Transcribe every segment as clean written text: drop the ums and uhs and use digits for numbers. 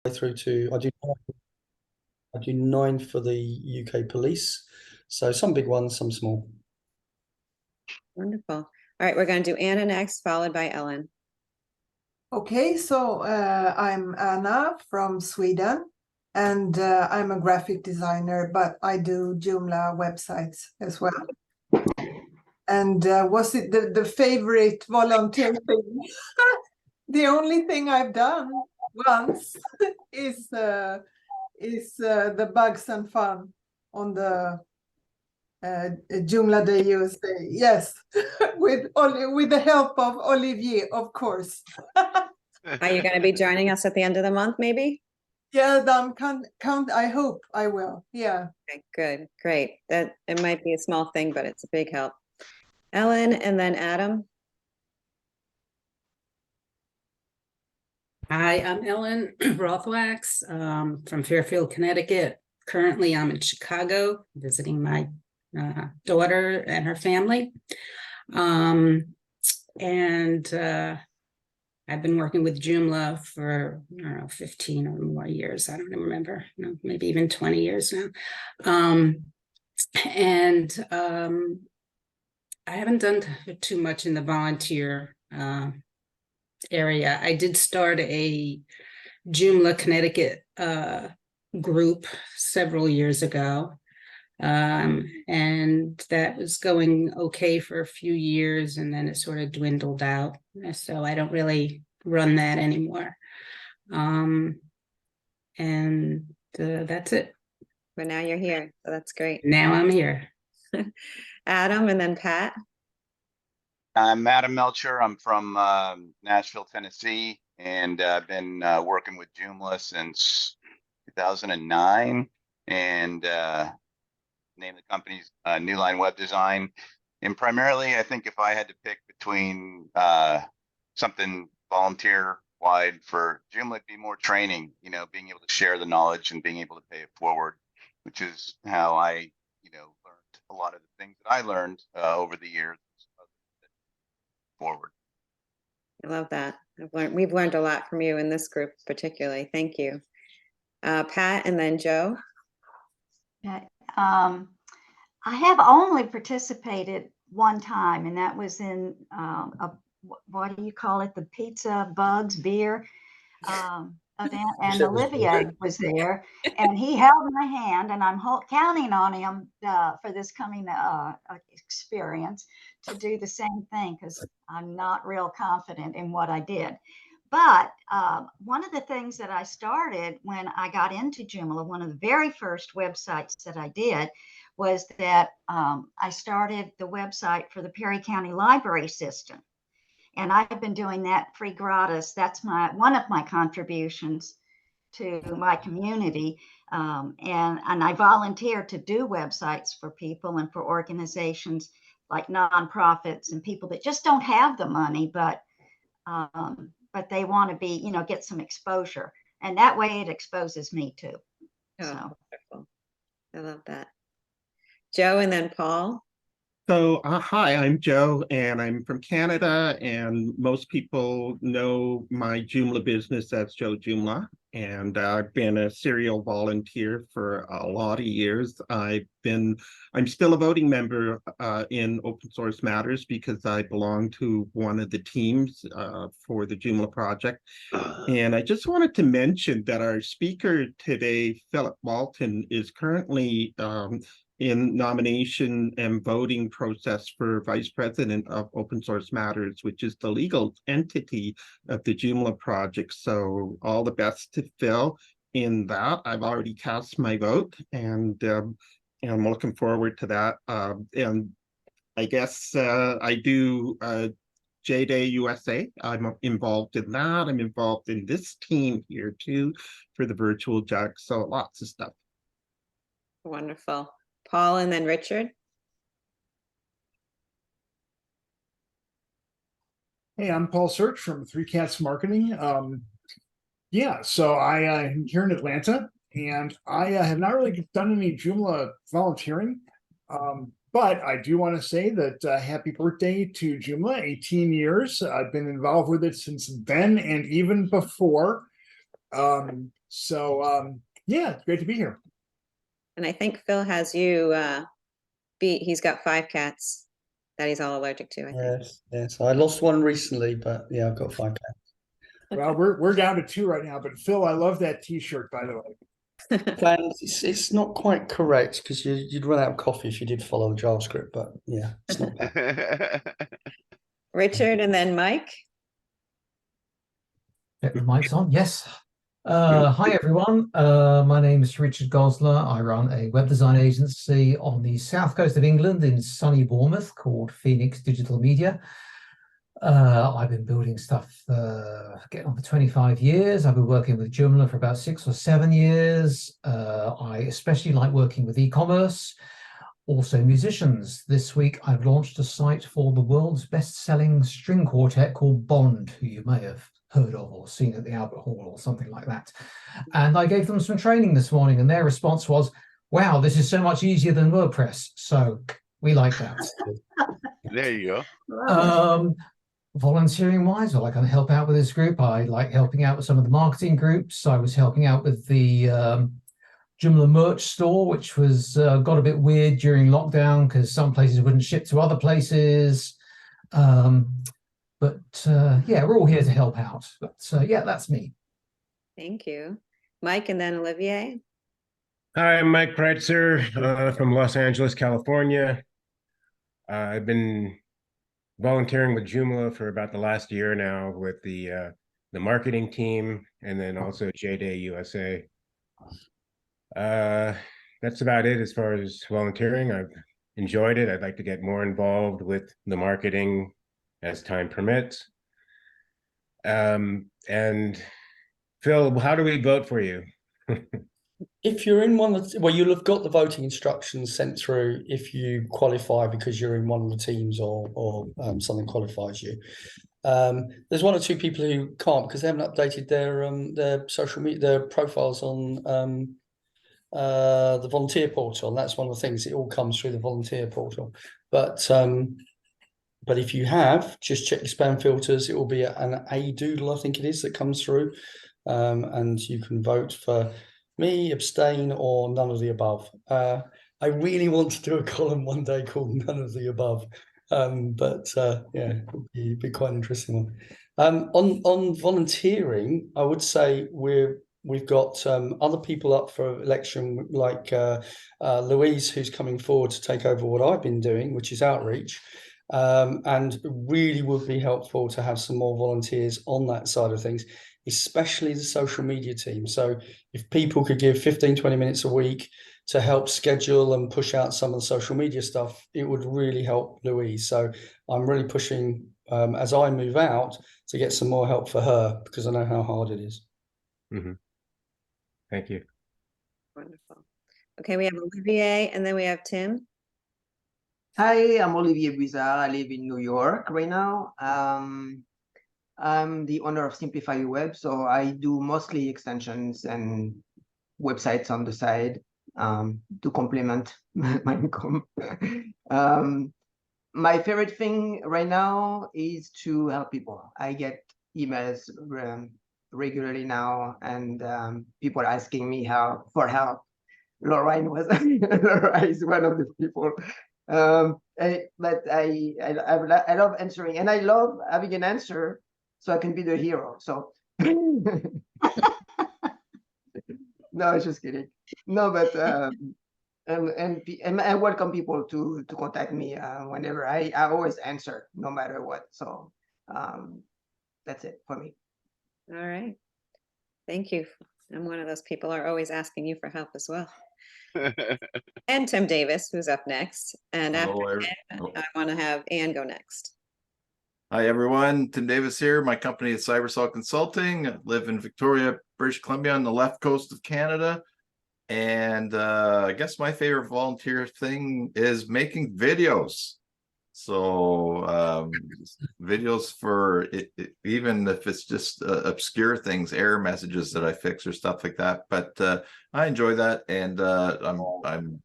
through to I do 9 for the UK police. So some big ones, some small. Wonderful. All right, we're going to do Anna next, followed by Ellen. Okay, so I'm Anna from Sweden, and I'm a graphic designer, but I do Joomla websites as well. And was it the favorite volunteer thing? The only thing I've done once is the bugs and fun on the Joomla Day USA. Yes, with the help of Olivier, of course. Are you going to be joining us at the end of the month, maybe? Yeah, count. I hope I will. Yeah. Okay, good, great. That it might be a small thing, but it's a big help. Ellen, and then Adam. Hi, I'm Ellen Rothwax from Fairfield, Connecticut. Currently, I'm in Chicago visiting my daughter and her family. I've been working with Joomla for, I don't know, 15 or more years. I don't even remember, maybe even 20 years now. I haven't done too much in the volunteer area. I did start a Joomla Connecticut group several years ago. And that was going okay for a few years, and then it sort of dwindled out. So I don't really run that anymore. That's it. But now you're here, so that's great. Now I'm here. Adam, and then Pat. I'm Adam Melcher. I'm from Nashville, Tennessee, and I've been working with Joomla since 2009, and name the company's New Line Web Design. And primarily, I think if I had to pick between something volunteer-wide for Joomla, it'd be more training, being able to share the knowledge and being able to pay it forward, which is how I, learned a lot of the things that I learned over the years forward. I love that. We've learned a lot from you in this group particularly. Thank you. Pat, and then Joe. I have only participated one time, and that was in what do you call it? The Pizza Bugs beer event, and Olivier was there, and he held my hand, and I'm counting on him for this coming experience to do the same thing, because I'm not real confident in what I did. But one of the things that I started when I got into Joomla, one of the very first websites that I did was that I started the website for the Perry County Library System. And I've been doing that free gratis. That's one of my contributions to my community. And I volunteer to do websites for people and for organizations like nonprofits and people that just don't have the money, but they want to be, get some exposure. And that way it exposes me too. Oh, so wonderful. I love that. Joe, and then Paul. So, hi, I'm Joe, and I'm from Canada, and most people know my Joomla business as Joe Joomla, and I've been a serial volunteer for a lot of years. I'm still a voting member in Open Source Matters because I belong to one of the teams for the Joomla project. And I just wanted to mention that our speaker today, Philip Walton, is currently in nomination and voting process for Vice President of Open Source Matters, which is the legal entity of the Joomla project. So all the best to Phil in that. I've already cast my vote, and I'm looking forward to that. And I guess I do J-Day USA. I'm involved in that. I'm involved in this team here too for the virtual jug. So lots of stuff. Wonderful. Paul, and then Richard. Hey, I'm Paul Search from Three Cats Marketing. So I am here in Atlanta, and I have not really done any Joomla volunteering, but I do want to say that happy birthday to Joomla, 18 years. I've been involved with it since then and even before. So yeah, it's great to be here. And I think Phil has you beat. He's got 5 cats that he's all allergic to, I think. Yes, yes. I lost one recently, but yeah, I've got 5 cats. Well, we're down to 2 right now, but Phil, I love that T-shirt, by the way. Plans, it's not quite correct because you'd run out of coffee if you did follow the JavaScript, but yeah, it's not bad. Richard and then Mike. Get the mics on, yes. Hi everyone, my name is Richard Gosler. I run a web design agency on the south coast of England in sunny Bournemouth called Phoenix Digital Media. I've been building stuff getting on for 25 years. I've been working with Joomla for about 6 or 7 years. I especially like working with e-commerce, also musicians. This week I've launched a site for the world's best-selling string quartet called Bond, who you may have heard of or seen at the Albert Hall or something like that. And I gave them some training this morning and their response was, wow, this is so much easier than WordPress. So we like that. There you Love it. Volunteering wise, well, I can help out with this group. I like helping out with some of the marketing groups. I was helping out with the Joomla merch store, which was got a bit weird during lockdown because some places wouldn't ship to other places. But yeah, we're all here to help out. But yeah, that's me. Thank you. Mike and then Olivier. Hi, I'm Mike Preitzer from Los Angeles, California. I've been volunteering with Joomla for about the last year now with the marketing team and then also J-Day USA. That's about it as far as volunteering. I've enjoyed it. I'd like to get more involved with the marketing as time permits. And Phil, how do we vote for you? If you're in one of the, well, you'll have got the voting instructions sent through if you qualify because you're in one of the teams or something qualifies you. There's 1 or 2 people who can't because they haven't updated their social media, their profiles on the volunteer portal. And that's one of the things. It all comes through the volunteer portal. But if you have, just check your spam filters. It will be an A doodle, I think it is, that comes through, and you can vote for me, abstain, or none of the above. I really want to do a column one day called none of the above, but yeah, it'd be quite an interesting one. On volunteering, I would say we've got other people up for election, like Louise, who's coming forward to take over what I've been doing, which is outreach. And really would be helpful to have some more volunteers on that side of things, especially the social media team. So if people could give 15-20 minutes a week to help schedule and push out some of the social media stuff, it would really help Louise. So I'm really pushing as I move out to get some more help for her because I know how hard it is. Mm-hmm. Thank you. Wonderful. Okay, we have Olivier and then we have Tim. Hi, I'm Olivier Buizard. I live in New York right now. I'm the owner of Simplify Your Web, so I do mostly extensions and websites on the side to complement my income. My favorite thing right now is to help people. I get emails regularly now, and people asking me for help. Laura is one of the people. But I love answering, and I love having an answer so I can be the hero. So no, just kidding. No, but and I welcome people to contact me whenever. I always answer no matter what. So that's it for me. All right. Thank you. I'm one of those people who are always asking you for help as well. And Tim Davis, who's up next. And after Tim, I want to have Anne go next. Hi, everyone. Tim Davis here. My company is Cybersol Consulting. I live in Victoria, British Columbia on the left coast of Canada. And I guess my favorite volunteer thing is making videos. So videos for it, even if it's just obscure things, error messages that I fix or stuff like that. But I enjoy that, and I'm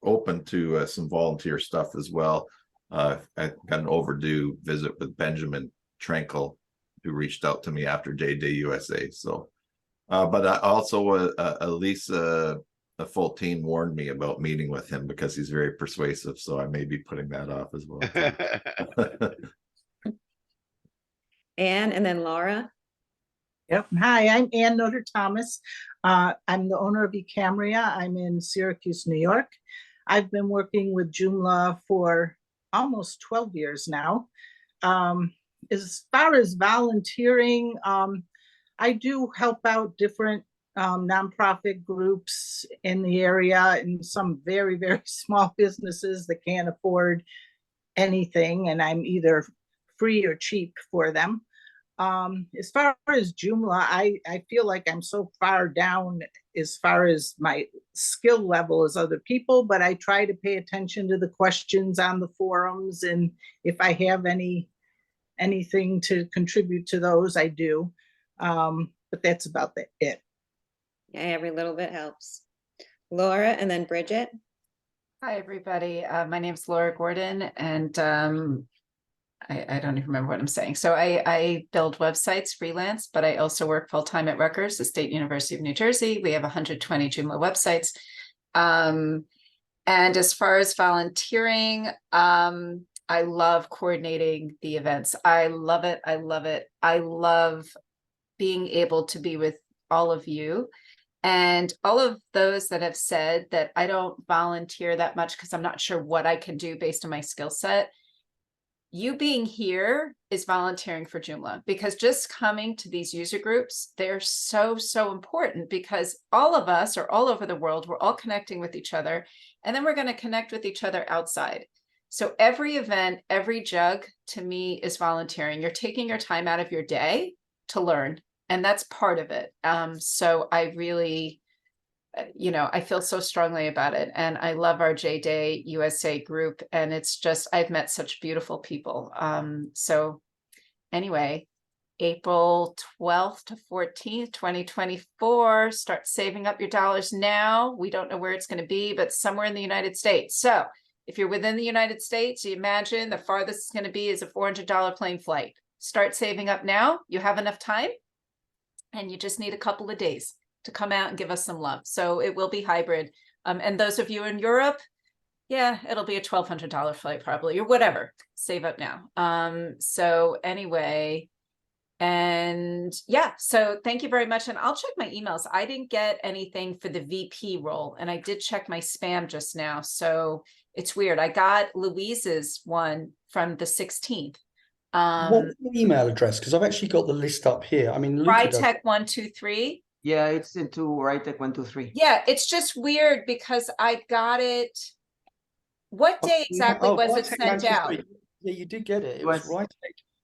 open to some volunteer stuff as well. I got an overdue visit with Benjamin Trankel, who reached out to me after J-Day USA. So But I also, Elisa, the full team warned me about meeting with him because he's very persuasive. So I may be putting that off as well. Anne and then Laura. Yep. Hi, I'm Ann Noter Thomas. I'm the owner of eCamria. I'm in Syracuse, New York. I've been working with Joomla for almost 12 years now. As far as volunteering, I do help out different nonprofit groups in the area and some very, very small businesses that can't afford anything, and I'm either free or cheap for them. As far as Joomla, I feel like I'm so far down as far as my skill level as other people, but I try to pay attention to the questions on the forums, and if I have anything to contribute to those, I do. But that's about it. Yeah, every little bit helps. Laura and then Bridget. Hi, everybody. My name is Laura Gordon, and I don't even remember what I'm saying. So I build websites freelance, but I also work full-time at Rutgers, the State University of New Jersey. We have 120 Joomla websites. And as far as volunteering, I love coordinating the events. I love it. I love it. I love being able to be with all of you. And all of those that have said that I don't volunteer that much because I'm not sure what I can do based on my skill set. You being here is volunteering for Joomla, because just coming to these user groups, they're so, so important, because all of us are all over the world. We're all connecting with each other, and then we're going to connect with each other outside. So every event, every jug to me is volunteering. You're taking your time out of your day to learn, and that's part of it. So I really, I feel so strongly about it. And I love our J-Day USA group. And it's just, I've met such beautiful people. So anyway, April 12th to 14th, 2024, start saving up your dollars now. We don't know where it's going to be, but somewhere in the United States. So if you're within the United States, you imagine the farthest it's going to be is a $400 plane flight. Start saving up now. You have enough time, and you just need a couple of days to come out and give us some love. So it will be hybrid. And those of you in Europe, yeah, it'll be a $1,200 flight probably, or whatever. Save up now. So anyway, and yeah, so thank you very much. And I'll check my emails. I didn't get anything for the VP role, and I did check my spam just now. So it's weird. I got Louise's one from the 16th. What's the email address? Because I've actually got the list up here. I mean, Luca does. Rytech123. Yeah, it's into Rytech123. Yeah, it's just weird because I got it. What day exactly was it sent out? Yeah, you did get it. It was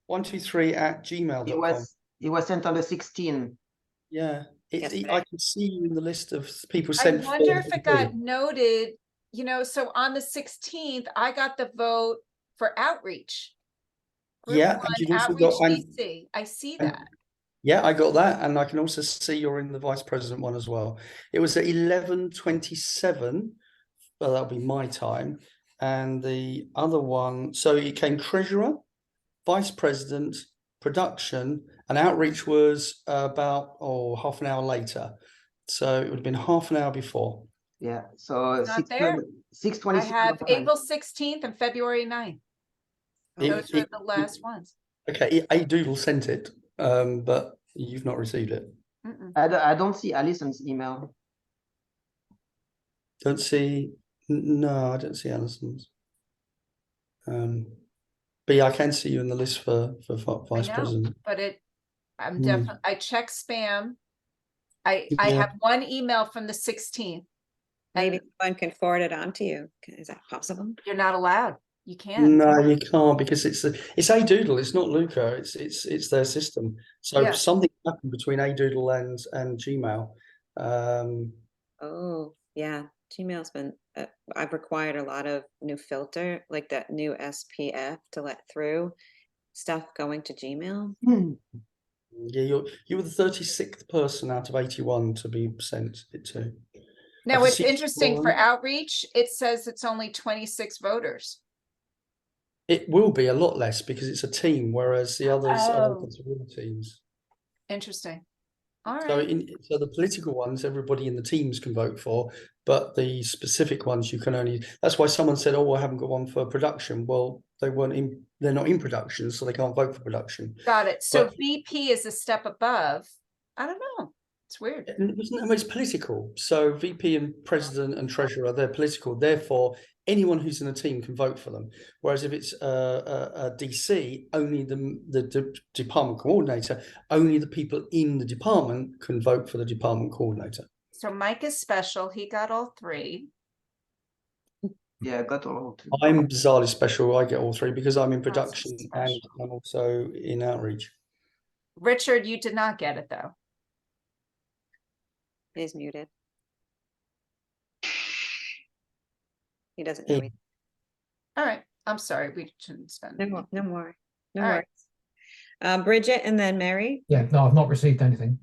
Rytech123@gmail.com. It was sent on the 16th. Yeah, Yes, I can see you in the list of people sent. I wonder if it got noted, so on the 16th, I got the vote for outreach. Group Yeah, one, and you've also outreach got, DC. I see that. Yeah, I got that, and I can also see you're in the vice president one as well. It was at 11:27. Well, that'll be my time, and the other one. So it came treasurer, vice president, production, and outreach was about half an hour later. So it would have been half an hour before. Yeah. So Not there. 6:20. I have April 16th and February 9th. Those were the last ones. Okay, A Doodle sent it, but you've not received it. I don't see Alison's email. Don't see. No, I don't see Alison's. But yeah, I can see you in the list for vice president. But I'm definitely. I check spam. I have one email from the 16th. Maybe someone can forward it on to you. Is that possible? You're not allowed. You can't. No, you can't, because it's A Doodle. It's not Luca. It's their system. So something happened between A Doodle and Gmail. Oh yeah, Gmail's been. I've required a lot of new filter, like that new SPF, to let through stuff going to Gmail. Yeah, you were the 36th person out of 81 to be sent it to. Now, what's interesting for outreach, it says it's only 26 voters. It will be a lot less because it's a team, whereas the others are open to all teams. Interesting. All So, right. so the political ones, everybody in the teams can vote for, but the specific ones you can only. That's why someone said, "Oh, I haven't got one for production." Well, they weren't in. They're not in production, so they can't vote for production. Got it. So But VP is a step above. I don't know. It's weird. it's political. So VP and president and treasurer, they're political. Therefore, anyone who's in a team can vote for them. Whereas if it's a DC, only the department coordinator, only the people in the department can vote for the department coordinator. So Mike is special. He got all three. Yeah, I got all three. I'm bizarrely special. I get all three because I'm in Oh, so production and special. I'm also in outreach. Richard, you did not get it though. He's muted. He doesn't know. In. All right. I'm sorry. We shouldn't spend. No more. No more. No All more. right. Bridget and then Mary. Yeah, no, I've not received anything.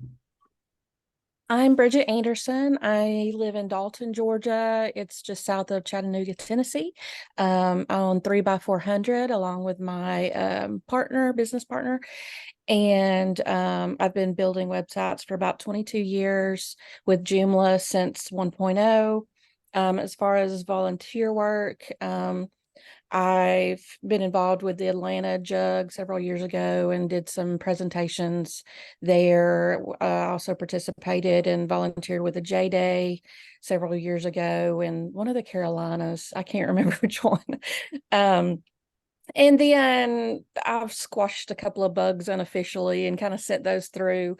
I'm Bridget Anderson. I live in Dalton, Georgia. It's just south of Chattanooga, Tennessee. I own 3x400 along with my business partner. And I've been building websites for about 22 years with Joomla since 1.0. As far as volunteer work, I've been involved with the Atlanta Jug several years ago and did some presentations there. I also participated and volunteered with the J Day several years ago in one of the Carolinas. I can't remember which one. And then I've squashed a couple of bugs unofficially and kind of sent those through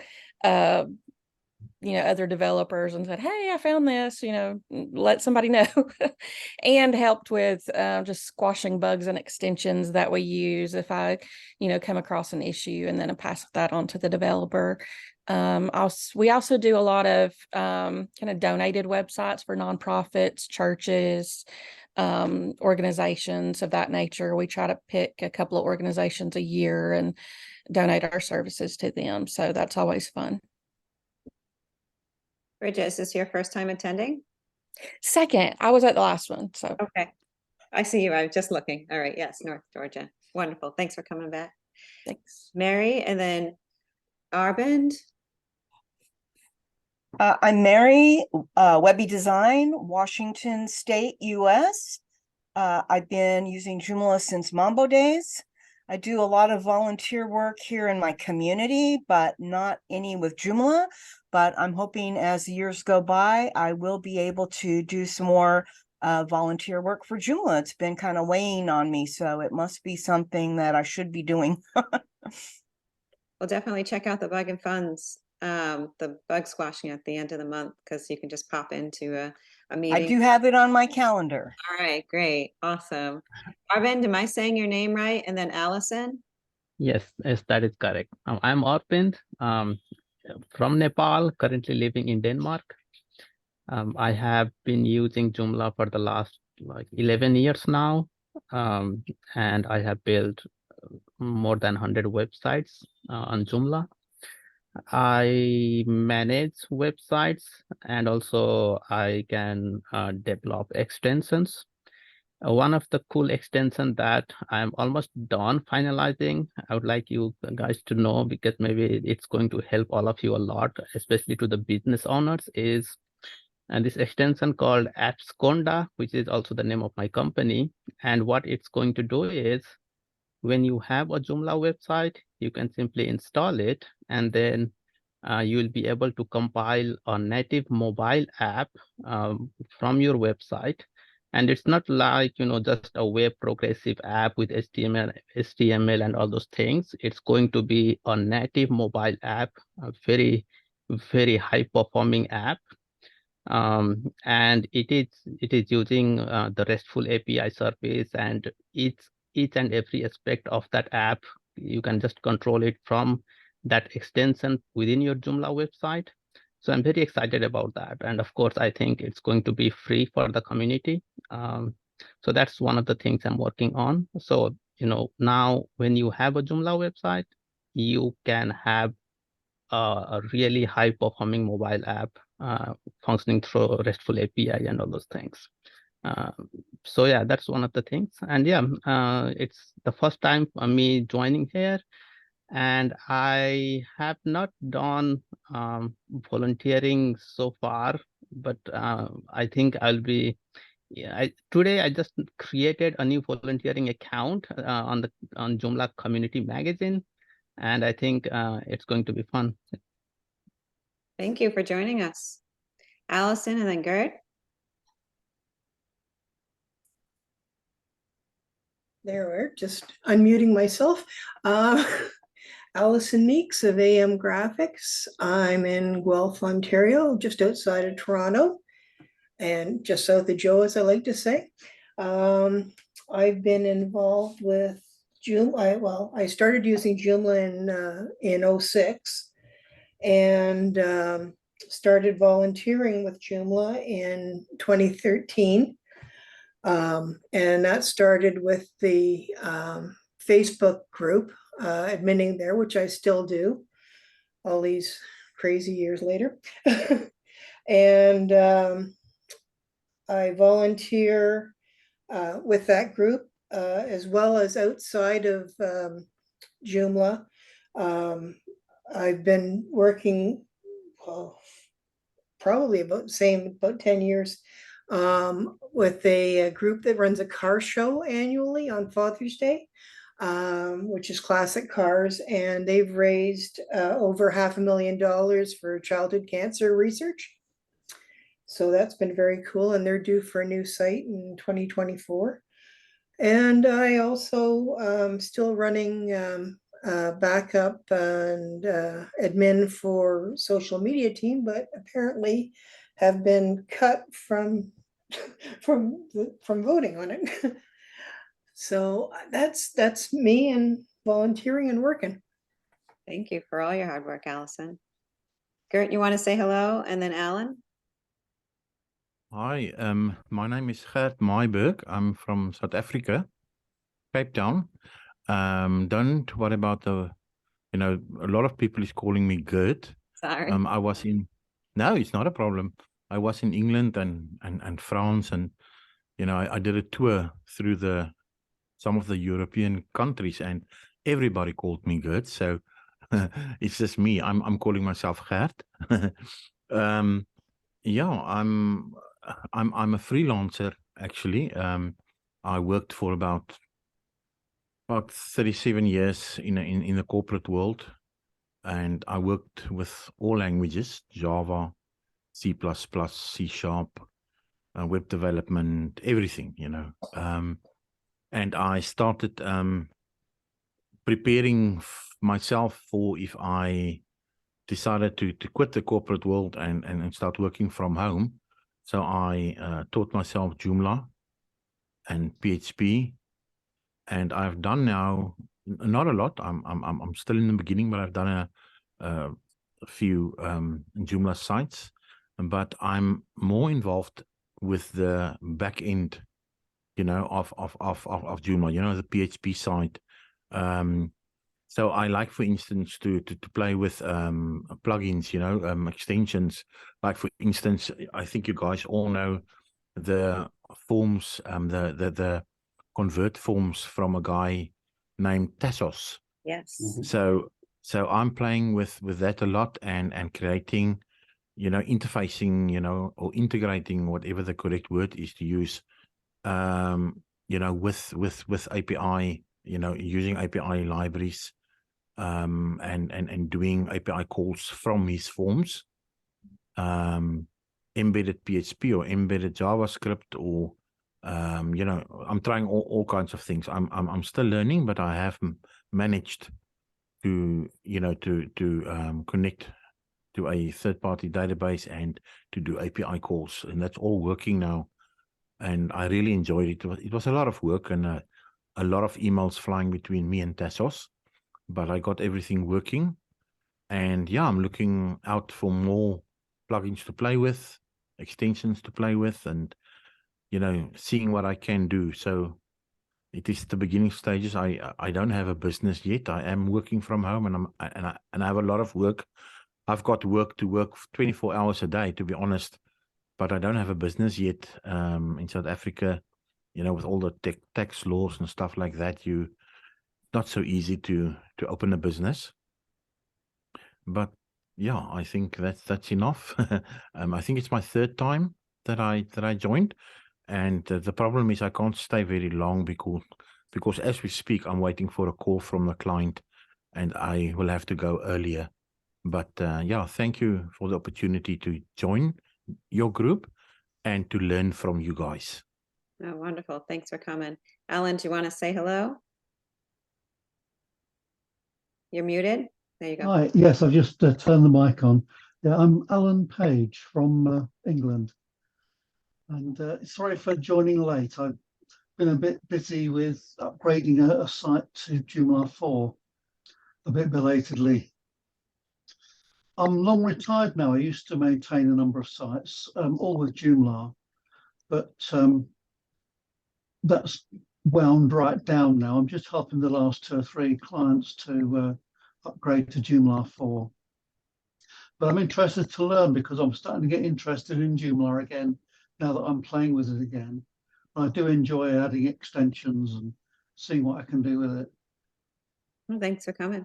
other developers and said, hey, I found this, let somebody know. And helped with just squashing bugs and extensions that we use if I, come across an issue, and then I pass that on to the developer. We also do a lot of kind of donated websites for nonprofits, churches, organizations of that nature. We try to pick a couple of organizations a year and donate our services to them. So that's always fun. Bridget, is this your first time attending? Second, I was at the last one. So okay. I see you. I was just looking. All right. Yes, North Georgia. Wonderful. Thanks for coming back. Thanks. Mary, and then Arvind. I'm Mary, Webby Design, Washington State, US. I've been using Joomla since Mambo days. I do a lot of volunteer work here in my community, but not any with Joomla. But I'm hoping as the years go by, I will be able to do some more volunteer work for Joomla. It's been kind of weighing on me, so it must be something that I should be doing. Well, definitely check out the Bug and Funds, the bug squashing at the end of the month, because you can just pop into a meeting. I do have it on my calendar. All right, great. Awesome. Arvind, am I saying your name right? And then Allison? Yes, that is correct. I'm Arvind, from Nepal, currently living in Denmark. I have been using Joomla for the last 11 years now, and I have built more than 100 websites on Joomla. I manage websites, and also I can develop extensions. One of the cool extensions that I'm almost done finalizing, I would like you guys to know, because maybe it's going to help all of you a lot, especially to the business owners, is this extension called AppsConda, which is also the name of my company. And what it's going to do is, when you have a Joomla website, you can simply install it, and then you will be able to compile a native mobile app from your website. And it's not like, just a web progressive app with HTML and all those things. It's going to be a native mobile app, a very, very high performing app. And it is using the RESTful API service, and each and every aspect of that app, you can just control it from that extension within your Joomla website. So I'm very excited about that. And of course, I think it's going to be free for the community. So that's one of the things I'm working on. So, now when you have a Joomla website, you can have a really high performing mobile app functioning through RESTful API and all those things. So yeah, that's one of the things. And yeah, it's the first time for me joining here. and I have not done volunteering so far, but I think I'll be. Yeah, today I just created a new volunteering account on Joomla Community Magazine, and I think it's going to be fun. Thank you for joining us. Allison and then Gert. There we're just unmuting myself. Allison Meeks of AM Graphics. I'm in Guelph, Ontario, just outside of Toronto, and just south of Joe, as I like to say. I've been involved with Joomla. Well, I started using Joomla in 06 and started volunteering with Joomla in 2013. And that started with the Facebook group, admitting there, which I still do all these crazy years later. And I volunteer with that group as well as outside of Joomla. I've been working probably about 10 years with a group that runs a car show annually on Father's Day, which is classic cars, and they've raised over $500,000 for childhood cancer research. So that's been very cool, and they're due for a new site in 2024. And I also still running backup and admin for social media team, but apparently have been cut from voting on it. So that's me and volunteering and working. Thank you for all your hard work, Allison. Gert, you want to say hello, and then Alan? Hi, my name is Gert Myburg. I'm from South Africa, Cape Town. Don't worry about a lot of people is calling me Gert. Sorry. No, it's not a problem. I was in England and France, and I did a tour through some of the European countries, and everybody called me Gert. So it's just me. I'm calling myself Gert. Yeah, I'm a freelancer actually. I worked for about 37 years in the corporate world, and I worked with all languages: Java, C++, C#, web development, everything, and I started preparing myself for if I decided to quit the corporate world and start working from home. So I taught myself Joomla and PHP, and I've done now not a lot. I'm still in the beginning, but I've done a few Joomla sites, but I'm more involved with the back end, of Joomla, the PHP side. So I like, for instance, to play with plugins, extensions. Like, for instance, I think you guys all know the forms, the convert forms from a guy named Tassos. Yes. So I'm playing with that a lot and creating, interfacing, or integrating, whatever the correct word is to use, with API, using API libraries, and doing API calls from his forms, embedded PHP or embedded JavaScript, or I'm trying all kinds of things. I'm still learning, but I have managed to connect to a third-party database and to do API calls, and that's all working now. And I really enjoyed it. It was a lot of work and a lot of emails flying between me and Tassos, but I got everything working. And yeah, I'm looking out for more plugins to play with, extensions to play with, and seeing what I can do. So it is the beginning stages. I don't have a business yet. I am working from home, and I have a lot of work. I've got work 24 hours a day, to be honest, but I don't have a business yet. In South Africa, with all the tax laws and stuff like that, you not so easy to open a business. But yeah, I think that's enough. I think it's my third time that I joined, and the problem is I can't stay very long because as we speak, I'm waiting for a call from the client, and I will have to go earlier. But yeah, thank you for the opportunity to join your group and to learn from you guys. Oh, wonderful. Thanks for coming. Alan, do you want to say hello? You're muted. There you go. Hi, yes, I've just turned the mic on. Yeah, I'm Alan Page from England. And sorry for joining late. I've been a bit busy with upgrading a site to Joomla 4 a bit belatedly. I'm long retired now. I used to maintain a number of sites, all with Joomla, but that's wound right down now. I'm just helping the last 2 or 3 clients to upgrade to Joomla 4. But I'm interested to learn because I'm starting to get interested in Joomla again now that I'm playing with it again. I do enjoy adding extensions and seeing what I can do with it. Well, thanks for coming.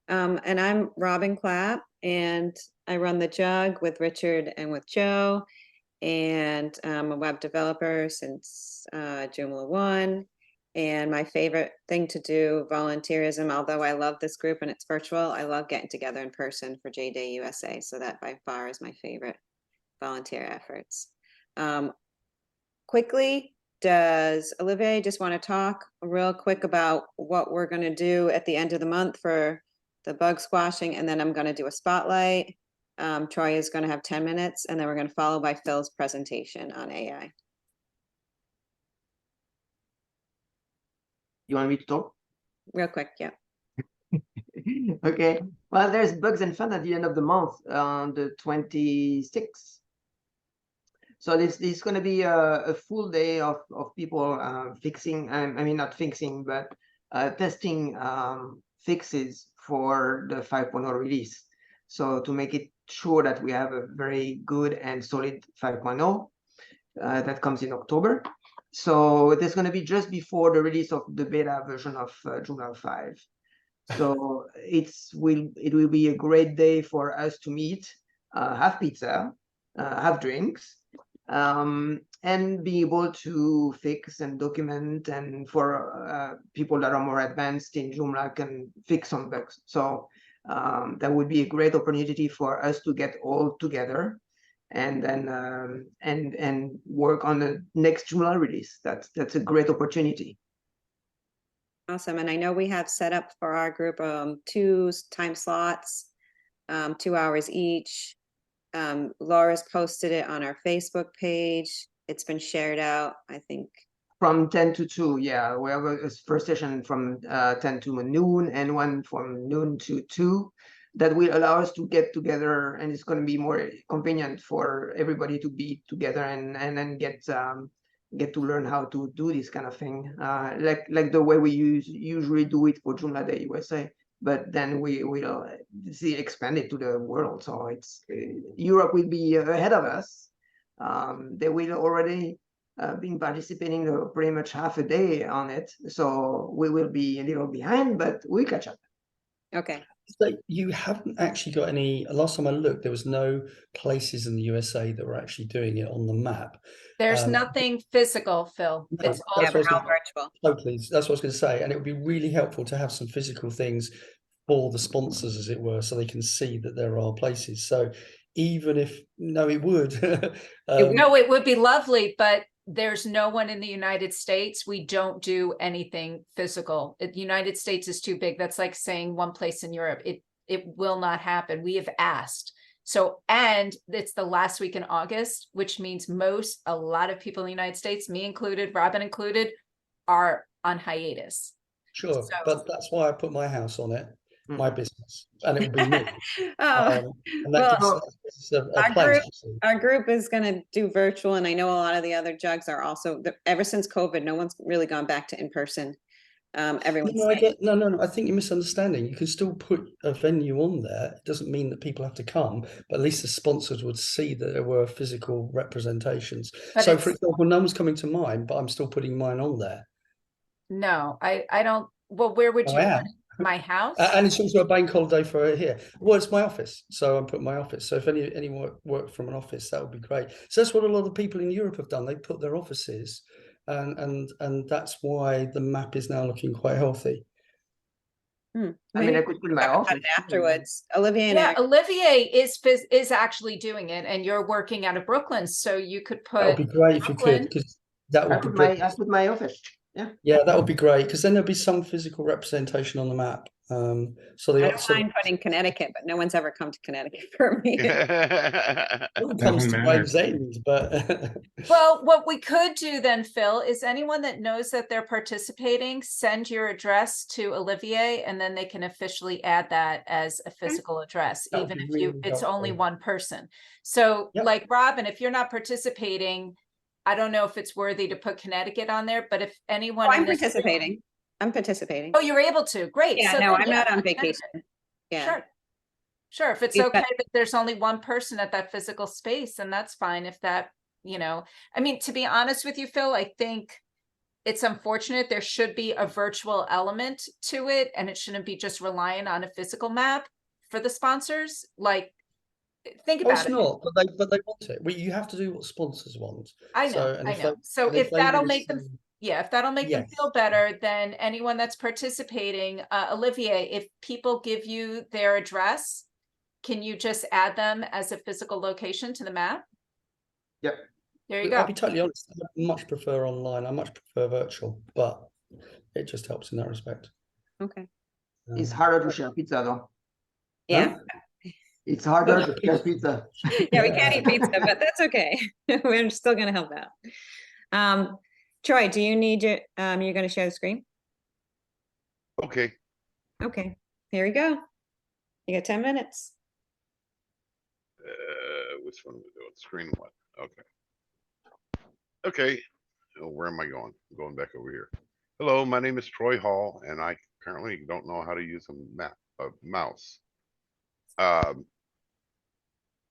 And I'm Robin Clapp, and I run the Jug with Richard and with Joe. And I'm a web developer since Joomla 1. And my favorite thing to do, volunteerism, although I love this group and it's virtual, I love getting together in person for J-Day USA. So that by far is my favorite volunteer efforts. Quickly, does Olivier just want to talk real quick about what we're going to do at the end of the month for the bug squashing? And then I'm going to do a spotlight. Troy is going to have 10 minutes, and then we're going to follow by Phil's presentation on AI. You want me to talk? Real quick, yeah. Okay. Well, there's bugs and fun at the end of the month on the 26th. So this is going to be a full day of people fixing, I mean, not fixing, but testing fixes for the 5.0 release. So to make it sure that we have a very good and solid 5.0 that comes in October. So there's going to be just before the release of the beta version of Joomla 5. So it will be a great day for us to meet, have pizza, have drinks, and be able to fix and document, and for people that are more advanced in Joomla can fix some bugs. So that would be a great opportunity for us to get all together and then and work on the next Joomla release. That's a great opportunity. Awesome. And I know we have set up for our group 2 time slots, 2 hours each. Laura's posted it on our Facebook page. It's been shared out, I think. From 10 to 2, yeah. We have a first session from 10 to noon and one from noon to 2 that will allow us to get together, and it's going to be more convenient for everybody to be together and then get to learn how to do this kind of thing, like the way we usually do it for Joomla Day USA. But then we will expand it to the world. So it's Europe will be ahead of us. They will already been participating pretty much half a day on it. So we will be a little behind, but we'll catch up. Okay. So you haven't actually got any, last time I looked, there was no places in the USA that were actually doing it on the map. There's nothing physical, Phil. No, It's all that's what I was gonna- virtual. Totally. That's what I was going to say. And it would be really helpful to have some physical things for the sponsors, as it were, so they can see that there are places. So even if, no, it would. No, it would be lovely, but there's no one in the United States. We don't do anything physical. The United States is too big. That's like saying one place in Europe. It will not happen. We have asked. So, and it's the last week in August, which means a lot of people in the United States, me included, Robin included, are on hiatus. Sure, So, but that's why I put my house on it, my business, and it will be me. Oh, and that well, gives a place. our group is going to do virtual, and I know a lot of the other jugs are also, ever since COVID, no one's really gone back to in-person. Everyone's No, no, I think you're misunderstanding. You can still put a venue on there. It doesn't mean that people have to come, but at least the sponsors would see that there were physical representations. But so, for example, no one's coming to mine, but I'm still putting mine on there. No, I don't Well, where would I you am. put it? My house? And it's also a bank holiday for here. Well, it's my office, so I'm putting my office. So if any work from an office, that would be great. So that's what a lot of people in Europe have done. They put their offices, and that's why the map is now looking quite healthy. I mean, Maybe I could put my talk about office it afterwards. Olivier and Yeah, I, Olivier is actually doing it, and you're working out of Brooklyn, so you could That would put be great if you could, Brooklyn. because that I would be put great. my office. Yeah. Yeah, that would be great, because then there'll be some physical representation on the map. So I the don't mind putting Connecticut, but no one's ever come to Connecticut for me. it comes to Gravesend, but Well, what we could do then, Phil, is anyone that knows that they're participating, send your address to Olivier, and then they can officially add that as a physical address, That would even be if really it's only helpful. one person. So Yep. like Robin, if you're not participating, I don't know if it's worthy to put Connecticut on there, but if anyone Oh, in I'm this room- participating. I'm participating. Oh, you're able to. Great. Yeah, So no, then, I'm not on Connecticut. vacation. Yeah. Sure. Sure. If it's You've okay got- that there's only one person at that physical space, then that's fine. If that, I mean, to be honest with you, Phil, I think it's unfortunate. There should be a virtual element to it, and it shouldn't be just reliant on a physical map for the sponsors. Like, think Oh, about it's it. not, but they want it. You have to do what sponsors want. I know, And I if know. they- So and if they that'll really make them, say- yeah, if that'll make them Yes. feel better, then anyone that's participating, Olivier, if people give you their address, can you just add them as a physical location to the map? Yep. There you I'll go. be totally honest. I much prefer online. I much prefer virtual, but it just helps in that respect. Okay. It's harder to share pizza though. Yeah. It's harder to share pizza. Yeah, we can't eat pizza, but that's okay. We're still gonna help out. Troy, do you need your, you're gonna share the screen? Okay. Okay, here we go. You got 10 minutes. Which one are we doing? Screen one. Okay. Okay. Oh, where am I going? I'm going back over here. Hello, my name is Troy Hall, and I apparently don't know how to use a mouse. I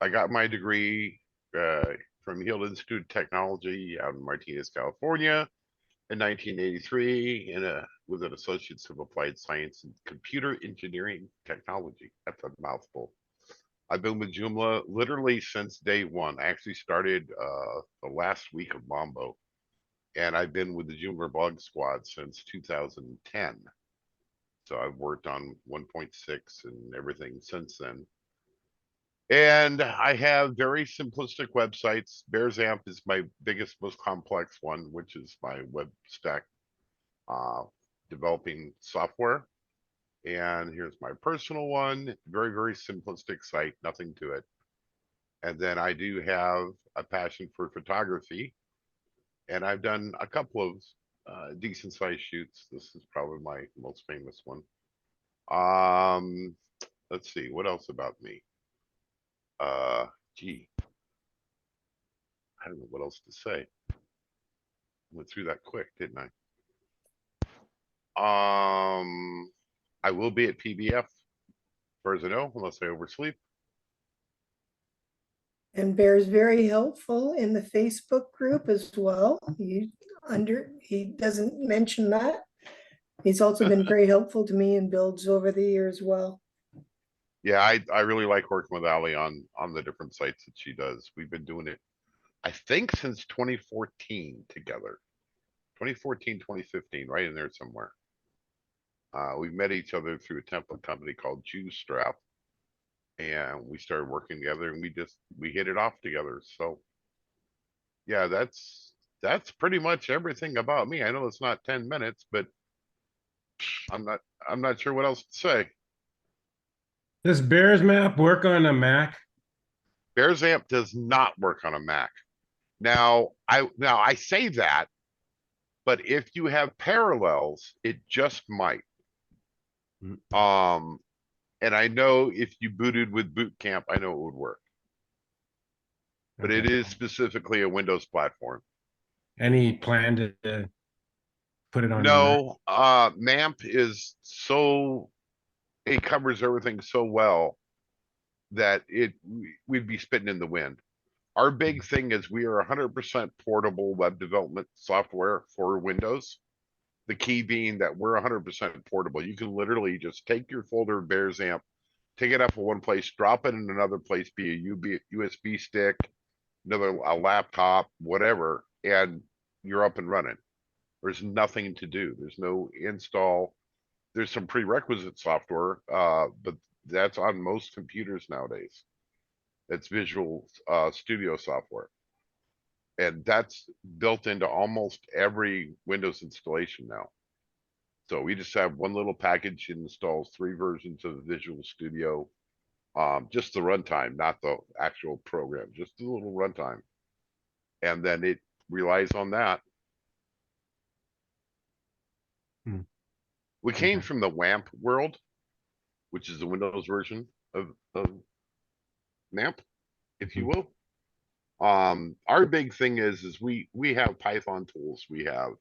got my degree from Hill Institute of Technology out in Martinez, California in 1983 with an Associates of Applied Science in Computer Engineering Technology. That's a mouthful. I've been with Joomla literally since day one. I actually started the last week of Mambo, and I've been with the Joomla blog squad since 2010. So I've worked on 1.6 and everything since then. And I have very simplistic websites. BearsAmp is my biggest, most complex one, which is my web stack developing software. And here's my personal one, very, very simplistic site, nothing to it. And then I do have a passion for photography, and I've done a couple of decent sized shoots. This is probably my most famous one. Let's see, what else about me? Gee, I don't know what else to say. Went through that quick, didn't I? I will be at PBF, as far as I know, unless I oversleep. And Bear's very helpful in the Facebook group as well. He doesn't mention that. He's also been very helpful to me in builds over the years as well. Yeah, I really like working with Ali on the different sites that she does. We've been doing it, I think, since 2014 together. 2014, 2015, right in there somewhere. We met each other through a template company called Jewstrap, and we started working together, and we hit it off together. So yeah, that's pretty much everything about me. I know it's not 10 minutes, but I'm not sure what else to say. Does Bears Map work on a Mac? BearsAmp does not work on a Mac. Now I say that, but if you have parallels, it just might. And I know if you booted with Boot Camp, I know it would work. But it is specifically a Windows platform. Any plan to put it on? No, MAMP is so, it covers everything so well that we'd be spitting in the wind. Our big thing is we are 100% portable web development software for Windows. The key being that we're 100% portable. You can literally just take your folder Bears amp, take it up from one place, drop it in another place, be a USB stick, a laptop, whatever, and you're up and running. There's nothing to do. There's no install. There's some prerequisite software, but that's on most computers nowadays. It's Visual Studio software. And that's built into almost every Windows installation now. So we just have one little package that installs 3 versions of Visual Studio. Just the runtime, not the actual program, just the little runtime. And then it relies on that. We came from the WAMP world, which is the Windows version of MAMP, if you will. Our big thing is we have Python tools, we have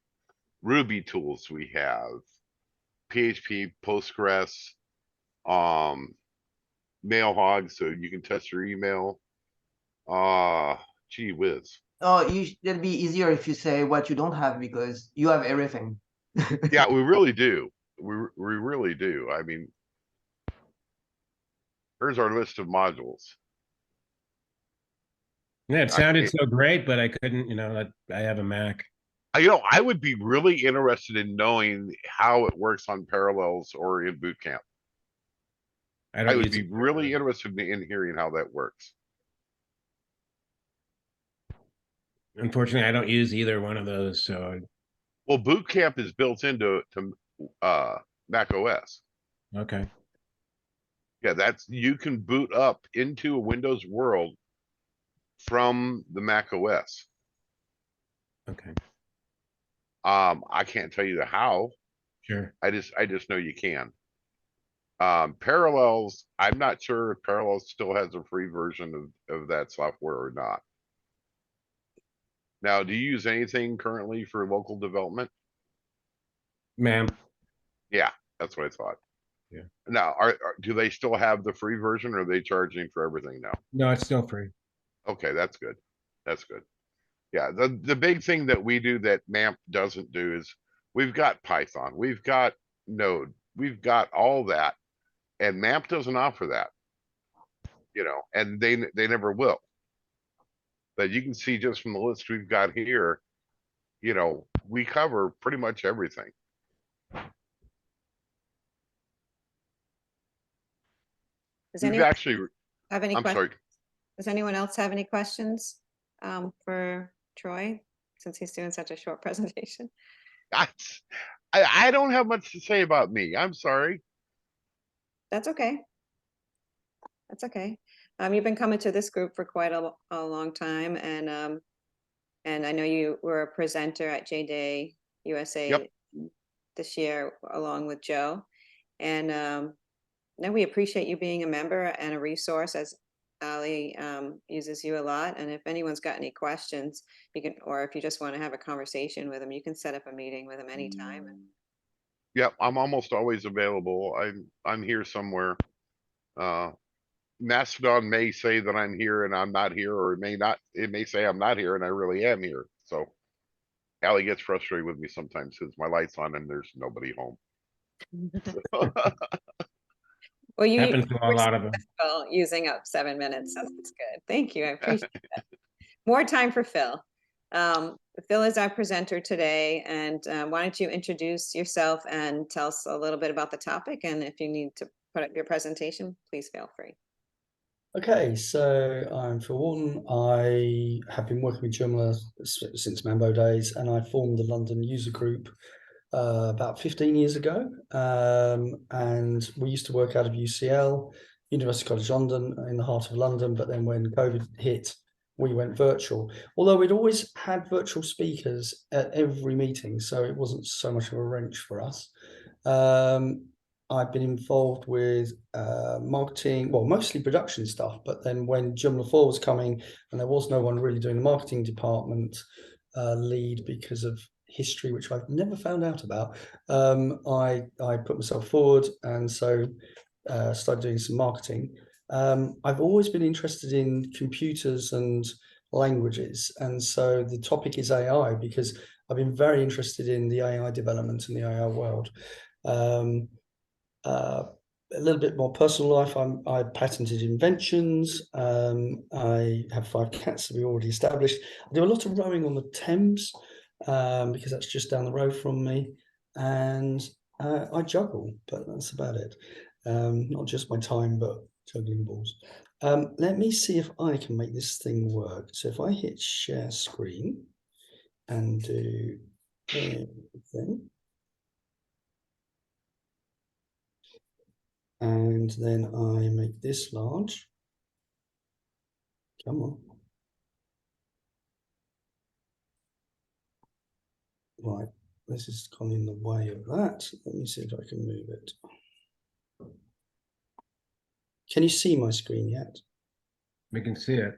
Ruby tools, we have PHP, Postgres, Mailhog, so you can test your email. Gee whiz. Oh, it'd be easier if you say what you don't have, because you have everything. Yeah, we really do. We really do. I mean, here's our list of modules. Yeah, it sounded so great, but I couldn't, I have a Mac. I would be really interested in knowing how it works on Parallels or in Boot Camp. I would be really interested in hearing how that works. Unfortunately, I don't use either one of those, so. Well, Boot Camp is built into Mac OS. Okay. Yeah, you can boot up into a Windows world from the Mac OS. Okay. I can't tell you the how. Sure. I just know you can. Parallels, I'm not sure if Parallels still has a free version of that software or not. Now, do you use anything currently for local development? Ma'am. Yeah, that's what I thought. Yeah. Now, do they still have the free version, or are they charging for everything now? No, it's still free. Okay, that's good. That's good. Yeah, the big thing that we do that MAMP doesn't do is we've got Python, we've got Node, we've got all that, and MAMP doesn't offer that. And they never will. But you can see just from the list we've got here, we cover pretty much everything. Does We've anyone actually have any I'm questions? sorry. Does anyone else have any questions for Troy, since he's doing such a short presentation? I don't have much to say about me. I'm sorry. That's okay. That's okay. You've been coming to this group for quite a long time, and I know you were a presenter at J-Day USA this year along with Joe. And no, we appreciate you being a member and a resource, as Ali uses you a lot. And if anyone's got any questions, you can, or if you just want to have a conversation with him, you can set up a meeting with him anytime. Yep, I'm almost always available. I'm here somewhere. Mastodon may say that I'm here and I'm not here, or it may say I'm not here and I really am here. So Allie gets frustrated with me sometimes because my light's on and there's nobody home. Well, you happens to a lot of them. Using up 7 minutes, so that's good. Thank you, I appreciate that. More time for Phil. Phil is our presenter today, and why don't you introduce yourself and tell us a little bit about the topic, and if you need to put up your presentation, please feel free. Okay, so I'm Phil Walton. I have been working with Joomla since Mambo days, and I formed the London user group about 15 years ago. And we used to work out of UCL, University College London, in the heart of London. But then when COVID hit, we went virtual. Although we'd always had virtual speakers at every meeting, so it wasn't so much of a wrench for us. I've been involved with marketing, well, mostly production stuff. But then when Joomla 4 was coming and there was no one really doing the marketing department lead because of history, which I've never found out about, I put myself forward, and so started doing some marketing. I've always been interested in computers and languages, and so the topic is AI, because I've been very interested in the AI development and the AI world. A little bit more personal life. I patented inventions. I have 5 cats that we already established. I do a lot of rowing on the Thames because that's just down the road from me, and I juggle, but that's about it. Not just my time, but juggling balls. Let me see if I can make this thing work. So if I hit share screen and do everything, and then I make this large. Come on. Right, this has gone in the way of that. Let me see if I can move it. Can you see my screen yet? We can see it.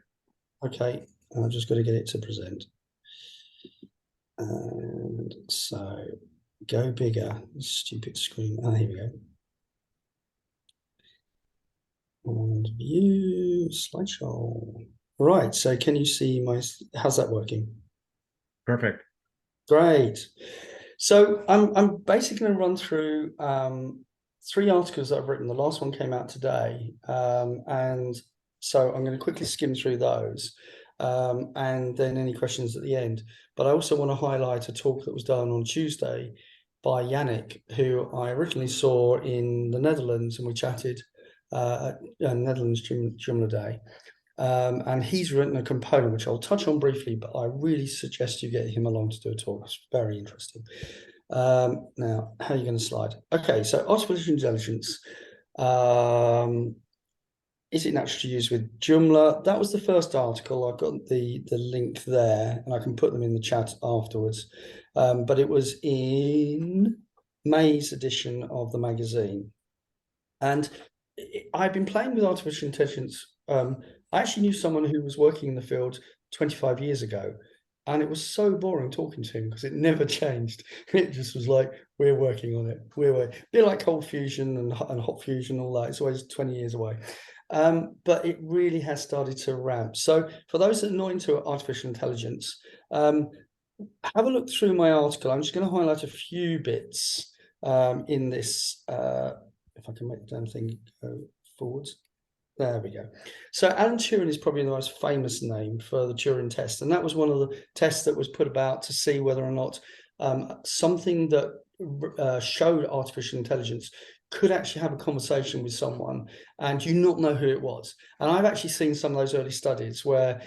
Okay, I've just got to get it to present. And so go bigger, stupid screen. Ah, here we go. And view slideshow. Right, so can you see my, how's that working? Perfect. Great. So I'm basically going to run through 3 articles that I've written. The last one came out today, and so I'm going to quickly skim through those, and then any questions at the end. But I also want to highlight a talk that was done on Tuesday by Yannick, who I originally saw in the Netherlands, and we chatted at Netherlands Joomla Day. And he's written a component which I'll touch on briefly, but I really suggest you get him along to do a talk. It's very interesting. Now, how are you going to slide? Okay, so artificial intelligence. Is it natural to use with Joomla? That was the first article. I've got the link there, and I can put them in the chat afterwards. But it was in May's edition of the magazine. And I've been playing with artificial intelligence. I actually knew someone who was working in the field 25 years ago, and it was so boring talking to him because it never changed. It just was like, we're working on it. A bit like cold fusion and hot fusion, all that. It's always 20 years away. But it really has started to ramp. So for those that are not into artificial intelligence, have a look through my article. I'm just going to highlight a few bits in this. If I can make the damn thing go forwards. There we go. So Alan Turing is probably the most famous name for the Turing test. And that was one of the tests that was put about to see whether or not something that showed artificial intelligence could actually have a conversation with someone and you not know who it was. And I've actually seen some of those early studies where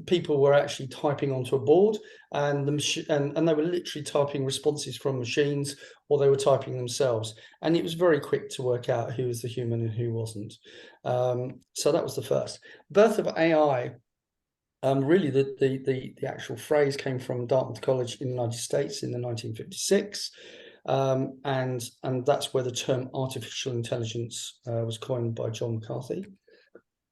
people were actually typing onto a board and and they were literally typing responses from machines, or they were typing themselves. And it was very quick to work out who was the human and who wasn't. So that was the first. Birth of AI. Really, the actual phrase came from Dartmouth College in the United States in the 1956. And that's where the term artificial intelligence was coined by John McCarthy.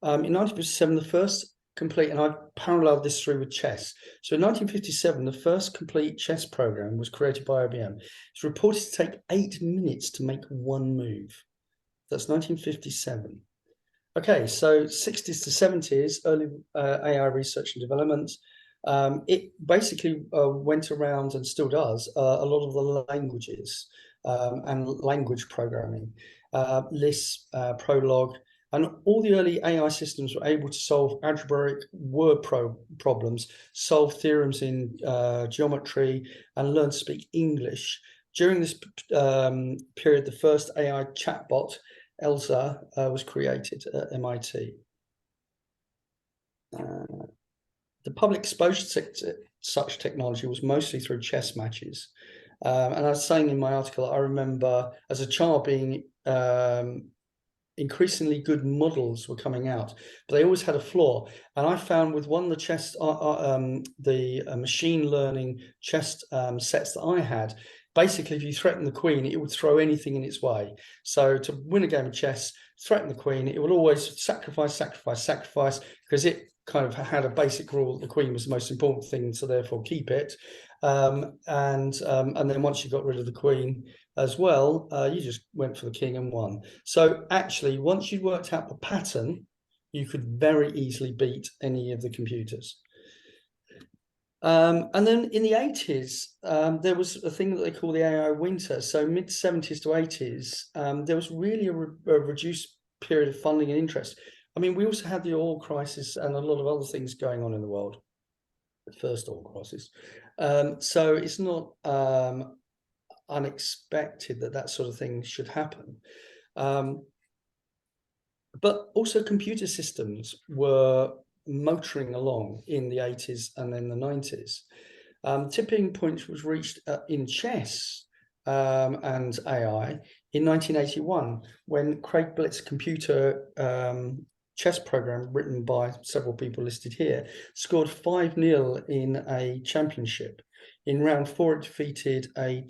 In 1957, the first complete, and I paralleled this through with chess. So in 1957, the first complete chess program was created by IBM. It's reported to take 8 minutes to make one move. That's 1957. Okay, so 60s to 70s, early AI research and development. It basically went around, and still does, a lot of the languages and language programming, Lisp, Prolog, and all the early AI systems were able to solve algebraic word problems, solve theorems in geometry, and learn to speak English. During this period, the first AI chatbot, Elsa, was created at MIT. The public exposure to such technology was mostly through chess matches. And I was saying in my article, I remember as a child being increasingly good models were coming out, but they always had a flaw. And I found with one of the chess, machine learning chess sets that I had, basically, if you threaten the queen, it would throw anything in its way. So to win a game of chess, threaten the queen, it would always sacrifice, because it kind of had a basic rule that the queen was the most important thing, so therefore keep it. And then once you got rid of the queen as well, you just went for the king and won. So actually, once you worked out the pattern, you could very easily beat any of the computers. And then in the 80s, there was a thing that they call the AI winter. So mid 70s to 80s, there was really a reduced period of funding and interest. I mean, we also had the oil crisis and a lot of other things going on in the world. The first oil crisis. So it's not unexpected that that sort of thing should happen. But also computer systems were motoring along in the 80s and then the 90s. Tipping point was reached in chess and AI in 1981 when Craig Blitz's computer chess program, written by several people listed here, scored 5-0 in a championship. In round 4, it defeated a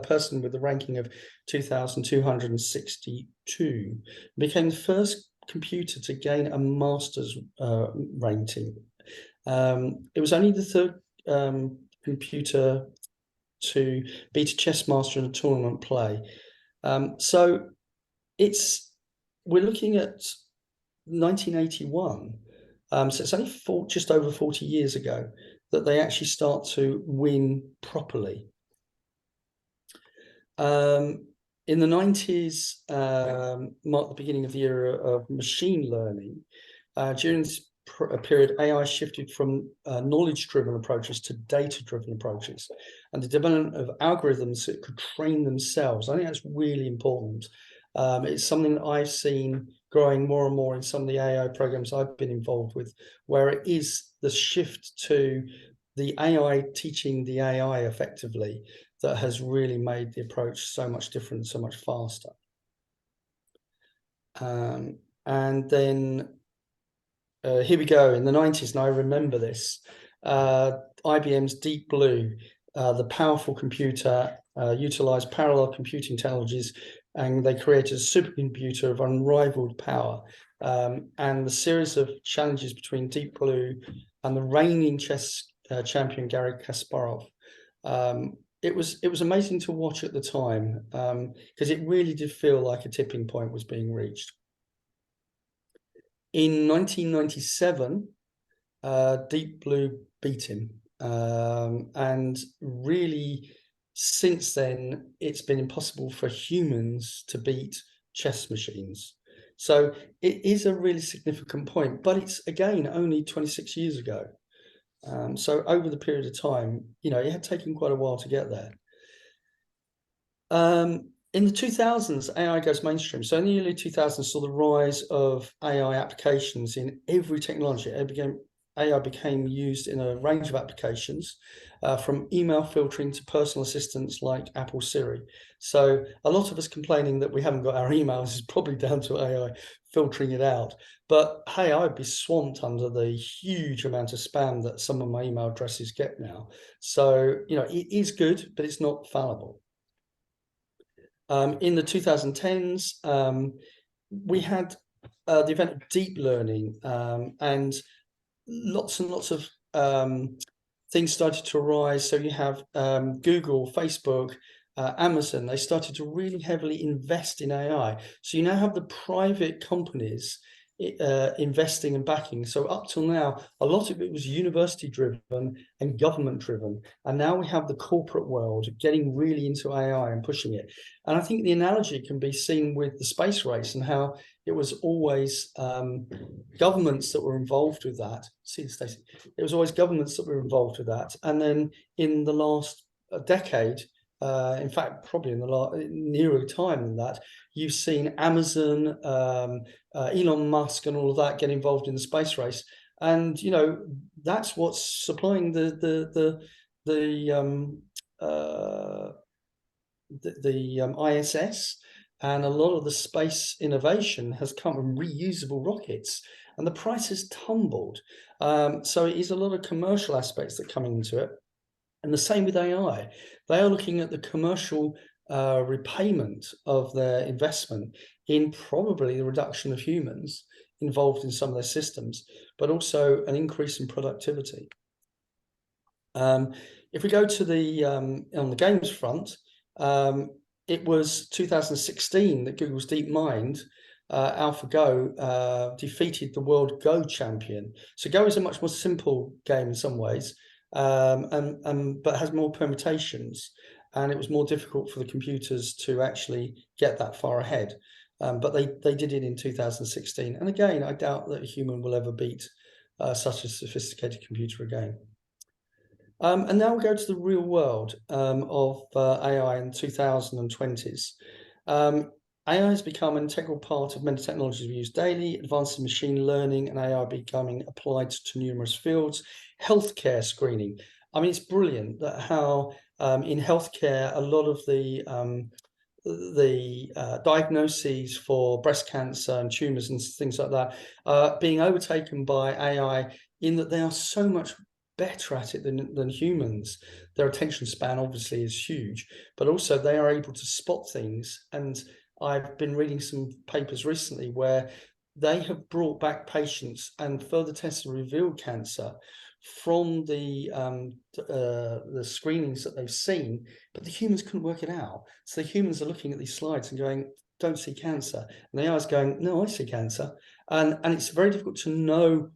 person with a ranking of 2,262, became the first computer to gain a master's ranking. It was only the third computer to beat a chess master in a tournament play. So we're looking at 1981. So it's only just over 40 years ago that they actually start to win properly. In the 90s, marked the beginning of the era of machine learning. During this period, AI shifted from knowledge-driven approaches to data-driven approaches, and the development of algorithms that could train themselves. I think that's really important. It's something that I've seen growing more and more in some of the AI programs I've been involved with, where it is the shift to the AI teaching the AI effectively that has really made the approach so much different, so much faster. And then here we go in the 90s, and I remember this. IBM's Deep Blue, the powerful computer, utilized parallel computing technologies, and they created a supercomputer of unrivaled power. And the series of challenges between Deep Blue and the reigning chess champion Garry Kasparov. It was amazing to watch at the time, because it really did feel like a tipping point was being reached. In 1997, Deep Blue beat him, and really since then it's been impossible for humans to beat chess machines. So it is a really significant point, but it's again only 26 years ago. So over the period of time, it had taken quite a while to get there. In the 2000s, AI goes mainstream. So in the early 2000s, saw the rise of AI applications in every technology. AI became used in a range of applications, from email filtering to personal assistants like Apple Siri. So a lot of us complaining that we haven't got our emails is probably down to AI filtering it out. But hey, I'd be swamped under the huge amount of spam that some of my email addresses get now. So, it is good, but it's not fallible. In the 2010s, we had the event of deep learning, and lots of things started to arise. So you have Google, Facebook, Amazon. They started to really heavily invest in AI. So you now have the private companies investing and backing. So up till now, a lot of it was university driven and government driven. And now we have the corporate world getting really into AI and pushing it. And I think the analogy can be seen with the space race and how it was always governments that were involved with that. See, Stacey, it was always governments that were involved with that. And then in the last decade, in fact, probably in the nearer time than that, you've seen Amazon, Elon Musk, and all of that get involved in the space race, and that's what's supplying the ISS, and a lot of the space innovation has come from reusable rockets, and the price has tumbled. So it is a lot of commercial aspects that are coming into it. And the same with AI. They are looking at the commercial repayment of their investment in probably the reduction of humans involved in some of their systems, but also an increase in productivity. If we go to the on the games front, it was 2016 that Google's DeepMind AlphaGo defeated the world Go champion. So Go is a much more simple game in some ways. but has more permutations, and it was more difficult for the computers to actually get that far ahead. But they did it in 2016, and again, I doubt that a human will ever beat such a sophisticated computer again. And now we'll go to the real world of AI in 2020s. AI has become an integral part of many technologies we use daily. Advances in machine learning and AI are becoming applied to numerous fields. Healthcare screening. I mean, it's brilliant that how in healthcare, a lot of the diagnoses for breast cancer and tumors and things like that are being overtaken by AI, in that they are so much better at it than humans. Their attention span obviously is huge, but also they are able to spot things. And I've been reading some papers recently where they have brought back patients and further tests have revealed cancer from the screenings that they've seen, but the humans couldn't work it out. So the humans are looking at these slides and going, don't see cancer. And the AI is going, no, I see cancer. And it's very difficult to know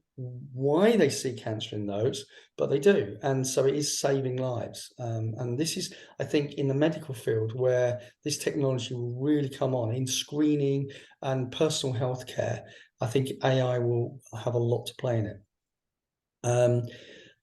why they see cancer in those, but they do. And so it is saving lives. And this is, I think, in the medical field where this technology will really come on in screening and personal health care. I think AI will have a lot to play in it. And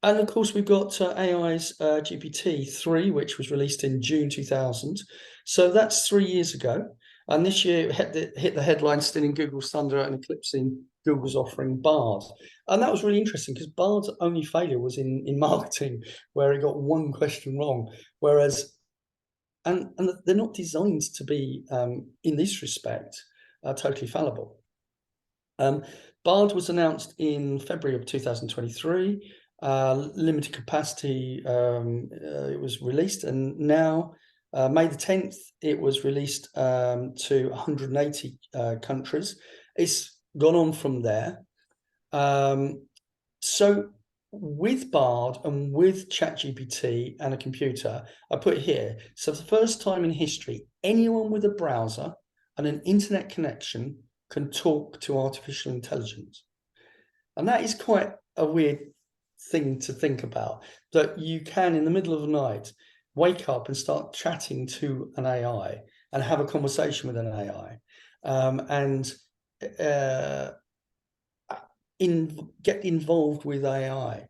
of course, we've got AI's GPT-3, which was released in June 2000. So that's 3 years ago. And this year it hit the headlines, stealing Google's thunder and eclipsing Google's offering Bard. And that was really interesting because Bard's only failure was in marketing, where it got one question wrong. Whereas, and they're not designed to be, in this respect, totally fallible. Bard was announced in February of 2023. Limited capacity, it was released, and now May the 10th, it was released to 180 countries. It's gone on from there. So with Bard and with ChatGPT and a computer, I put it here. So for the first time in history, anyone with a browser and an internet connection can talk to artificial intelligence. And that is quite a weird thing to think about, that you can, in the middle of the night, wake up and start chatting to an AI and have a conversation with an AI, and get involved with AI.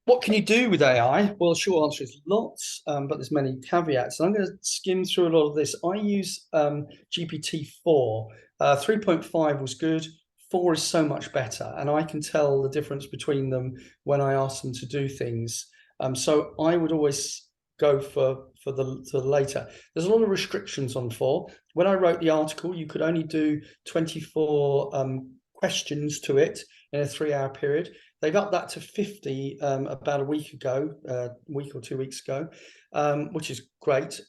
What can you do with AI? Well, the short answer is lots, but there's many caveats. And I'm going to skim through a lot of this. I use GPT-4. 3.5 was good. 4 is so much better, and I can tell the difference between them when I ask them to do things. So I would always go for the later. There's a lot of restrictions on 4. When I wrote the article, you could only do 24 questions to it in a 3-hour period. They've upped that to 50 about a week or 2 weeks ago, which is great.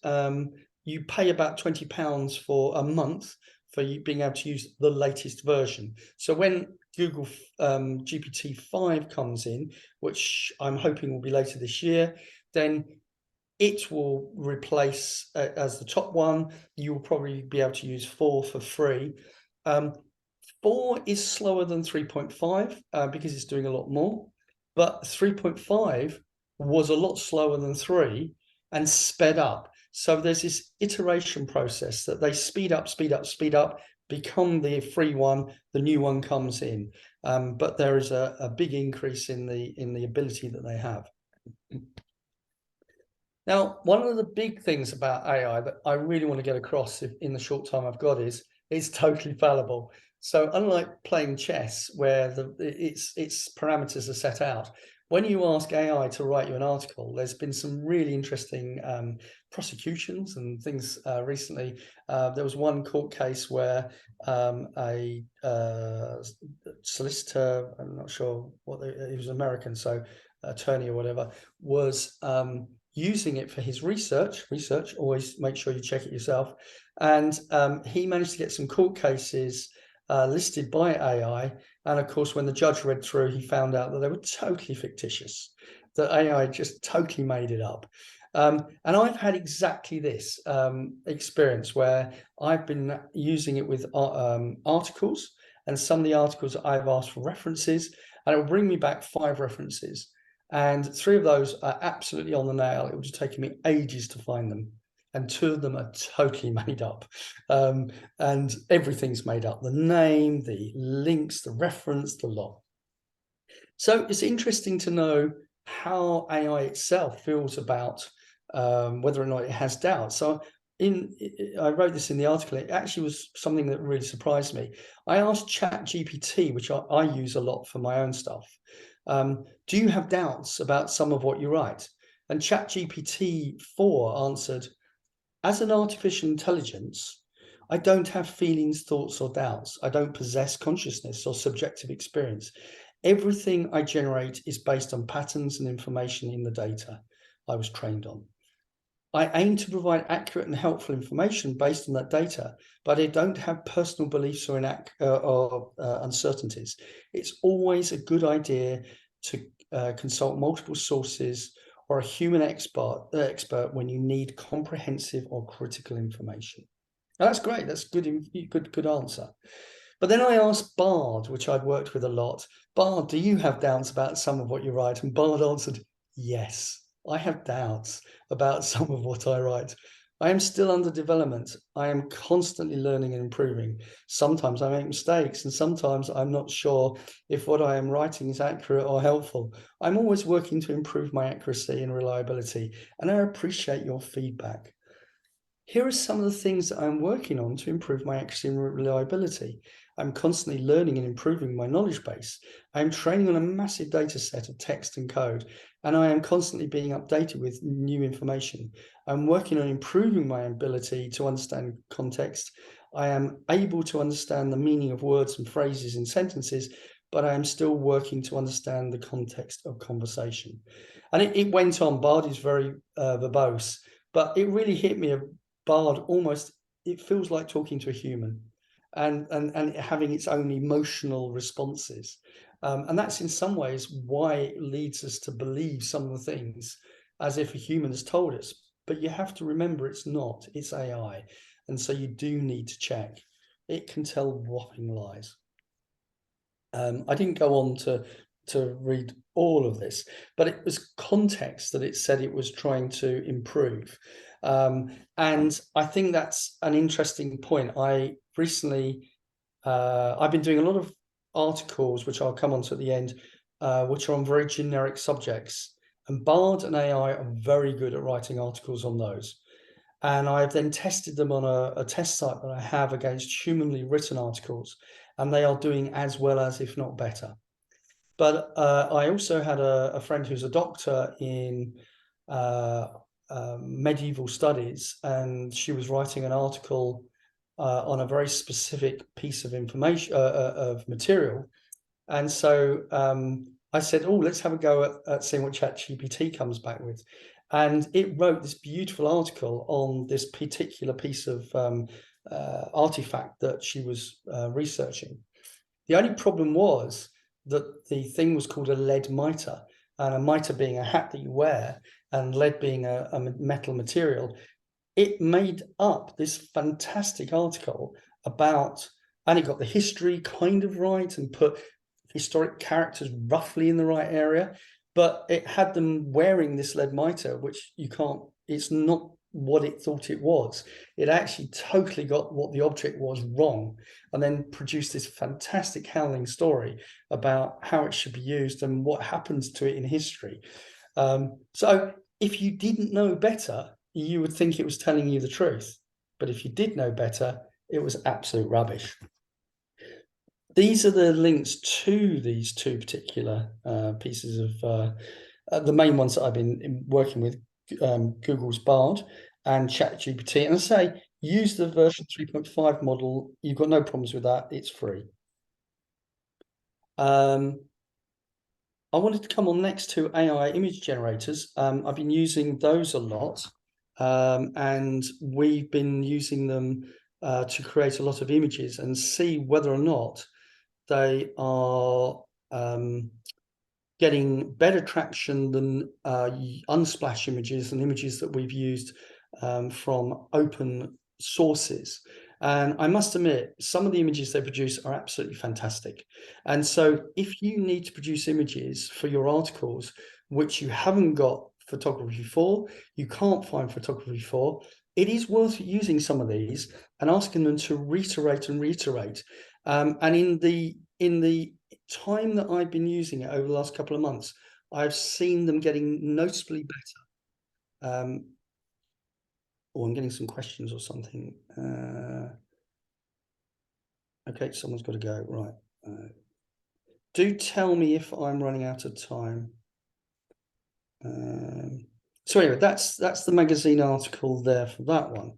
You pay about £20 for a month for you being able to use the latest version. So when Google GPT-5 comes in, which I'm hoping will be later this year, then it will replace as the top one. You will probably be able to use 4 for free. 4 is slower than 3.5 because it's doing a lot more, but 3.5 was a lot slower than 3 and sped up. So there's this iteration process that they speed up, become the free one, the new one comes in. But there is a big increase in the ability that they have. Now, one of the big things about AI that I really want to get across in the short time I've got is it's totally fallible. So unlike playing chess, where its parameters are set out, when you ask AI to write you an article, there's been some really interesting prosecutions and things recently. There was one court case where a solicitor, I'm not sure he was American, so attorney or whatever, was using it for his research, always make sure you check it yourself. And he managed to get some court cases listed by AI. And of course, when the judge read through, he found out that they were totally fictitious, that AI just totally made it up. And I've had exactly this experience where I've been using it with articles, and some of the articles I've asked for references, and it will bring me back 5 references. And 3 of those are absolutely on the nail. It will just take me ages to find them. And 2 of them are totally made up. And everything's made up. The name, the links, the reference, the lot. So it's interesting to know how AI itself feels about whether or not it has doubts. So I wrote this in the article. It actually was something that really surprised me. I asked ChatGPT, which I use a lot for my own stuff, do you have doubts about some of what you write? And ChatGPT 4 answered, as an artificial intelligence, I don't have feelings, thoughts, or doubts. I don't possess consciousness or subjective experience. Everything I generate is based on patterns and information in the data I was trained on. I aim to provide accurate and helpful information based on that data, but I don't have personal beliefs or uncertainties. It's always a good idea to consult multiple sources or a human expert when you need comprehensive or critical information. Now, that's great. That's good answer. But then I asked Bard, which I'd worked with a lot, Bard, do you have doubts about some of what you write? And Bard answered, yes, I have doubts about some of what I write. I am still under development. I am constantly learning and improving. Sometimes I make mistakes, and sometimes I'm not sure if what I am writing is accurate or helpful. I'm always working to improve my accuracy and reliability, and I appreciate your feedback. Here are some of the things that I'm working on to improve my accuracy and reliability. I'm constantly learning and improving my knowledge base. I'm training on a massive data set of text and code, and I am constantly being updated with new information. I'm working on improving my ability to understand context. I am able to understand the meaning of words and phrases in sentences, but I am still working to understand the context of conversation. And it went on. Bard is very verbose, but it really hit me. Bard almost, it feels like talking to a human and having its own emotional responses. And that's in some ways why it leads us to believe some of the things as if a human has told us. But you have to remember it's not, it's AI. And so you do need to check. It can tell whopping lies. I didn't go on to read all of this, but it was context that it said it was trying to improve. And I think that's an interesting point. I recently, I've been doing a lot of articles, which I'll come on to at the end, which are on very generic subjects. And Bard and AI are very good at writing articles on those. And I've then tested them on a test site that I have against humanly written articles, and they are doing as well as, if not better. But I also had a friend who's a doctor in medieval studies, and she was writing an article on a very specific piece of information, of material. And so I said, oh, let's have a go at seeing what ChatGPT comes back with. And it wrote this beautiful article on this particular piece of artifact that she was researching. The only problem was that the thing was called a lead mitre, and a mitre being a hat that you wear, and lead being a metal material. It made up this fantastic article about, and it got the history kind of right and put historic characters roughly in the right area, but it had them wearing this lead mitre, which you can't, it's not what it thought it was. It actually totally got what the object was wrong, and then produced this fantastic howling story about how it should be used and what happens to it in history. So if you didn't know better, you would think it was telling you the truth. But if you did know better, it was absolute rubbish. These are the links to these 2 particular pieces of the main ones that I've been working with, Google's Bard and ChatGPT. And I say, use the version 3.5 model. You've got no problems with that. It's free. I wanted to come on next to AI image generators. I've been using those a lot, and we've been using them to create a lot of images and see whether or not they are getting better traction than Unsplash images and images that we've used from open sources. And I must admit, some of the images they produce are absolutely fantastic. And so if you need to produce images for your articles, which you haven't got photography for, you can't find photography for, it is worth using some of these and asking them to reiterate and reiterate. And in the time that I've been using it over the last couple of months, I've seen them getting noticeably better. Oh, I'm getting some questions or something. Okay, someone's got to go. Right. Do tell me if I'm running out of time. So anyway, that's the magazine article there for that one.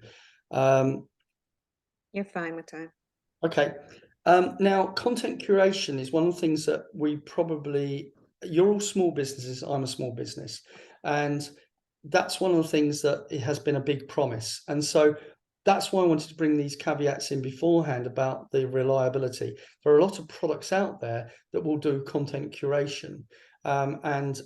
You're fine with time. Okay. Now, content curation is one of the things that we probably, you're all small businesses, I'm a small business, and that's one of the things that it has been a big promise. And so that's why I wanted to bring these caveats in beforehand about the reliability. There are a lot of products out there that will do content curation. And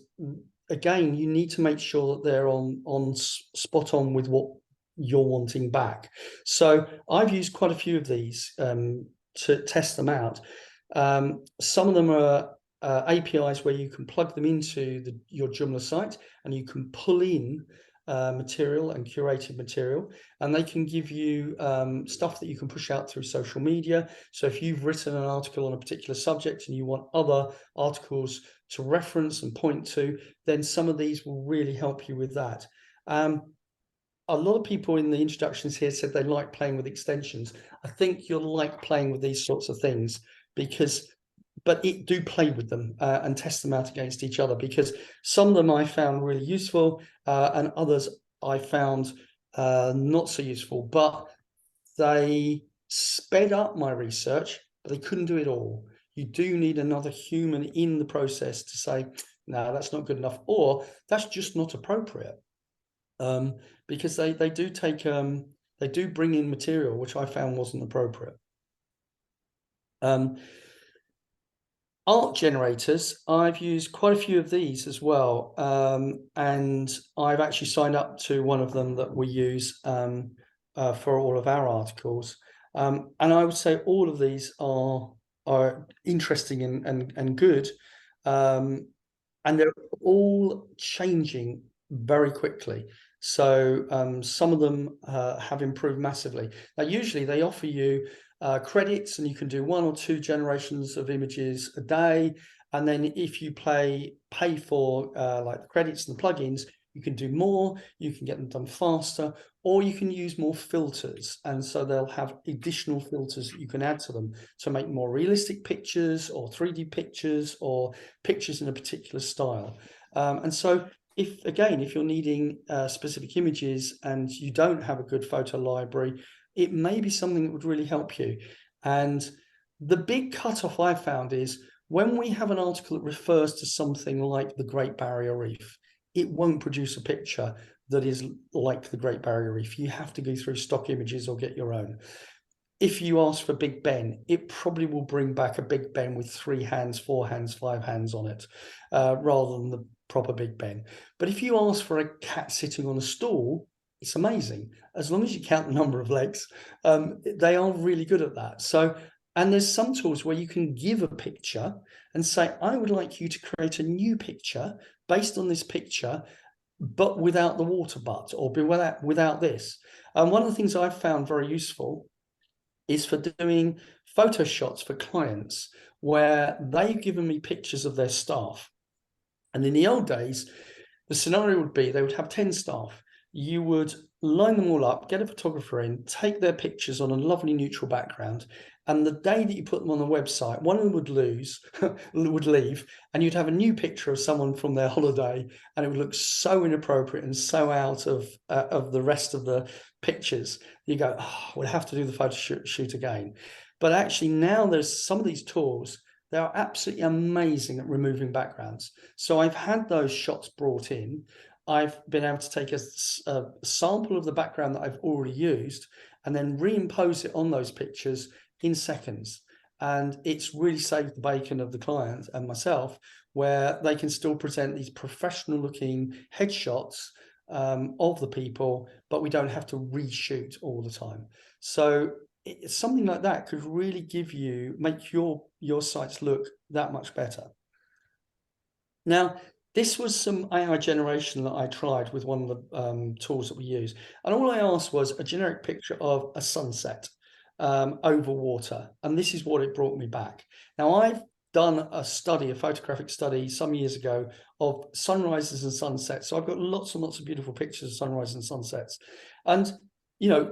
again, you need to make sure that they're on spot on with what you're wanting back. So I've used quite a few of these to test them out. Some of them are APIs where you can plug them into your Joomla site and you can pull in material and curated material, and they can give you stuff that you can push out through social media. So if you've written an article on a particular subject and you want other articles to reference and point to, then some of these will really help you with that. A lot of people in the introductions here said they like playing with extensions. I think you'll like playing with these sorts of things but do play with them and test them out against each other, because some of them I found really useful and others I found not so useful, but they sped up my research, but they couldn't do it all. You do need another human in the process to say, no, that's not good enough, or that's just not appropriate. Because they do take they do bring in material which I found wasn't appropriate. Art generators, I've used quite a few of these as well, and I've actually signed up to one of them that we use for all of our articles, and I would say all of these are interesting and good, and they're all changing very quickly. So some of them have improved massively. Now, usually they offer you credits, and you can do 1 or 2 generations of images a day. And then if you pay for like the credits and the plugins, you can do more, you can get them done faster, or you can use more filters. And so they'll have additional filters that you can add to them to make more realistic pictures or 3D pictures or pictures in a particular style. And so if you're needing specific images and you don't have a good photo library, it may be something that would really help you. And the big cutoff I found is when we have an article that refers to something like the Great Barrier Reef, it won't produce a picture that is like the Great Barrier Reef. You have to go through stock images or get your own. If you ask for Big Ben, it probably will bring back a Big Ben with 3 hands, 4 hands, 5 hands on it, rather than the proper Big Ben. But if you ask for a cat sitting on a stool, it's amazing. As long as you count the number of legs, they are really good at that. So, and there's some tools where you can give a picture and say, I would like you to create a new picture based on this picture, but without the water butt, or without this. And one of the things I've found very useful is for doing photo shots for clients where they've given me pictures of their staff. And in the old days, the scenario would be they would have 10 staff. You would line them all up, get a photographer in, take their pictures on a lovely neutral background. And the day that you put them on the website, one of them would leave, and you'd have a new picture of someone from their holiday, and it would look so inappropriate and so out of the rest of the pictures. You go, oh, we'll have to do the photo shoot again. But actually now there's some of these tools, they are absolutely amazing at removing backgrounds. So I've had those shots brought in. I've been able to take a sample of the background that I've already used and then reimpose it on those pictures in seconds. And it's really saved the bacon of the client and myself, where they can still present these professional looking headshots of the people, but we don't have to reshoot all the time. So something like that could really make your sites look that much better. Now, this was some AI generation that I tried with one of the tools that we use. And all I asked was a generic picture of a sunset over water. And this is what it brought me back. Now, I've done a photographic study some years ago of sunrises and sunsets. So I've got lots and lots of beautiful pictures of sunrise and sunsets. And,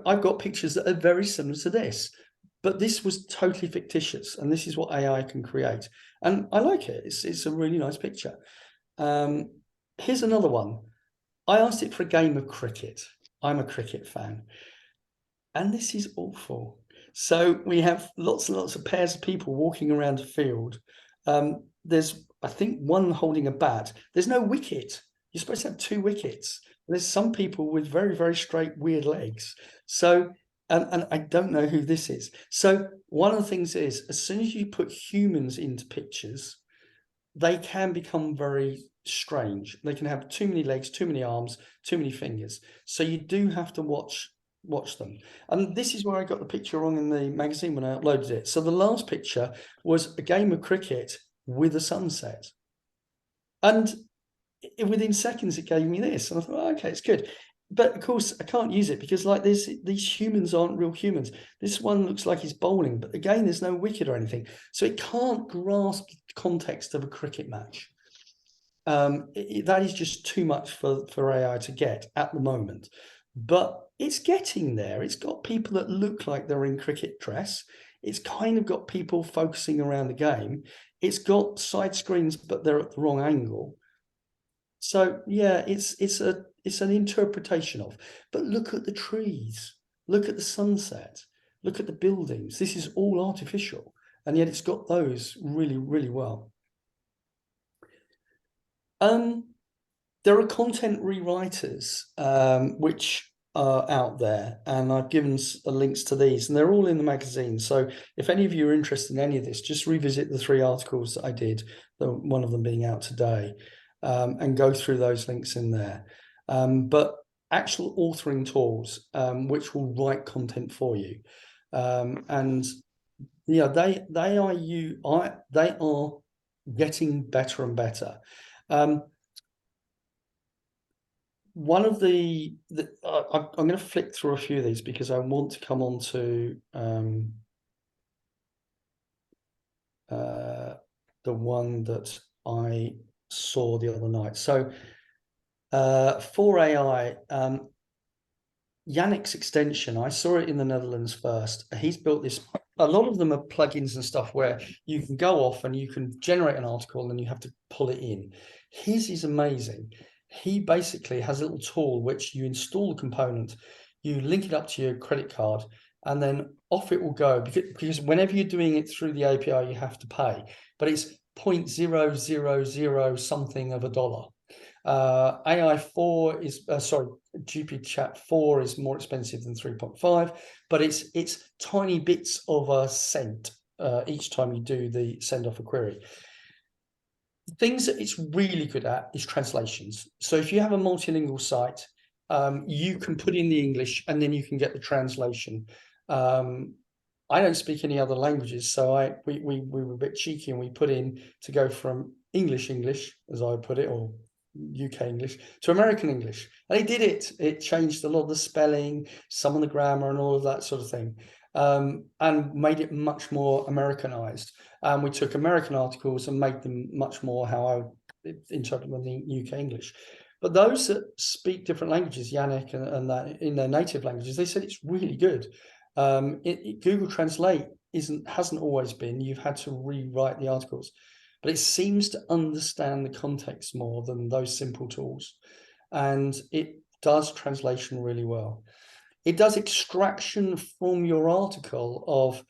I've got pictures that are very similar to this. But this was totally fictitious. And this is what AI can create. And I like it. It's a really nice picture. Here's another one. I asked it for a game of cricket. I'm a cricket fan. And this is awful. So we have lots and lots of pairs of people walking around a field. There's, I think, one holding a bat. There's no wicket. You're supposed to have 2 wickets. There's some people with very, very straight, weird legs. So, and I don't know who this is. So one of the things is, as soon as you put humans into pictures, they can become very strange. They can have too many legs, too many arms, too many fingers. So you do have to watch them. And this is where I got the picture wrong in the magazine when I uploaded it. So the last picture was a game of cricket with a sunset. And within seconds, it gave me this. And I thought, oh, okay, it's good. But of course, I can't use it because like these humans aren't real humans. This one looks like he's bowling, but again, there's no wicket or anything. So it can't grasp the context of a cricket match. That is just too much for AI to get at the moment. But it's getting there. It's got people that look like they're in cricket dress. It's kind of got people focusing around the game. It's got side screens, but they're at the wrong angle. So yeah, it's an interpretation of, but look at the trees, look at the sunset, look at the buildings. This is all artificial, and yet it's got those really, really well. There are content rewriters which are out there, and I've given links to these, and they're all in the magazine. So if any of you are interested in any of this, just revisit the 3 articles that I did, one of them being out today. And go through those links in there. But actual authoring tools, which will write content for you. And yeah, they are getting better and better. One of I'm going to flick through a few of these because I want to come on to the one that I saw the other night. So for AI, Yannick's extension, I saw it in the Netherlands first. He's built this, a lot of them are plugins and stuff where you can go off and you can generate an article and you have to pull it in. His is amazing. He basically has a little tool which you install the component, you link it up to your credit card, and then off it will go. Because whenever you're doing it through the API, you have to pay, but it's 0.000 something of a dollar. AI4 is GP Chat 4 is more expensive than 3.5, but it's tiny bits of a cent each time you do the send off a query. The things that it's really good at is translations. So if you have a multilingual site, you can put in the English and then you can get the translation. I don't speak any other languages, so we were a bit cheeky and we put in to go from English, as I would put it, or UK English to American English. And it did it. It changed a lot of the spelling, some of the grammar and all of that sort of thing, and made it much more Americanized. And we took American articles and made them much more how I would interpret them in UK English. But those that speak different languages, Yannick and that in their native languages, they said it's really good. Google Translate hasn't always been. You've had to rewrite the articles, but it seems to understand the context more than those simple tools, and it does translation really well. It does extraction from your article of